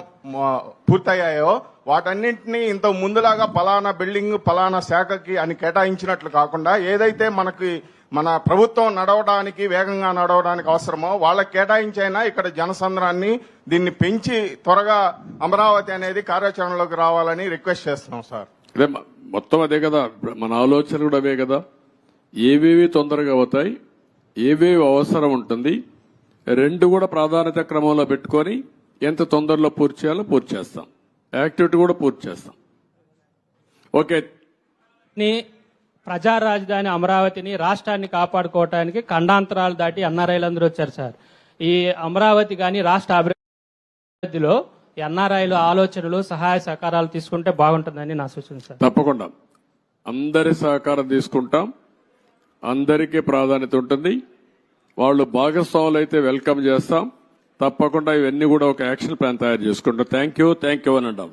[SPEAKER 11] పూర్తయ్యాయో వాటన్నింటినీ ఇంత ముందులాగా పలానా బిల్డింగ్ పలానా శాఖకి అని కేటాయించినట్లు కాకుండా ఏదైతే మనకి మన ప్రభుత్వం నడవడానికి వేగంగా నడవడానికి అవసరమో వాళ్ళకి కేటాయించైనా ఇక్కడ జనసంద్రాన్ని దీన్ని పెంచి త్వరగా అమరావతి అనేది కార్యాచరణలోకి రావాలని రిక్వెస్ట్ చేస్తున్నాం సార్.
[SPEAKER 2] అదే మొత్తం అదే కదా, మన ఆలోచన కూడా అవే కదా. ఏవేవి తొందరగా అవుతాయి, ఏవేవి అవసరం ఉంటుంది, రెండు కూడా ప్రాధాన్యత క్రమంలో పెట్టుకొని ఎంత తొందరలో పూర్తి చేయాలో పూర్తి చేస్తాం, యాక్టివిటీ కూడా పూర్తి చేస్తాం. ఓకే.
[SPEAKER 12] ప్రజా రాజధాని అమరావతిని రాష్ట్రాన్ని కాపాడుకోవటానికి ఖండాంతరాలు దాటి ఎన్ఆర్ఐలందరూ వచ్చారు సార్. ఈ అమరావతి కానీ రాష్ట్ర అభివృద్ధిలో ఎన్ఆర్ఐలు ఆలోచనలు సహాయ సహకారాలు తీసుకుంటే బాగుంటుందని నా సూచన సార్.
[SPEAKER 2] తప్పకుండా అందరి సహకారం తీసుకుంటాం, అందరికీ ప్రాధాన్యత ఉంటుంది. వాళ్ళు భాగస్వాములు అయితే వెల్కమ్ చేస్తాం. తప్పకుండా ఇవన్నీ కూడా ఒక యాక్షన్ ప్లాన్ తయారు చేసుకుంటాం. థ్యాంక్ యూ అని అంటాం.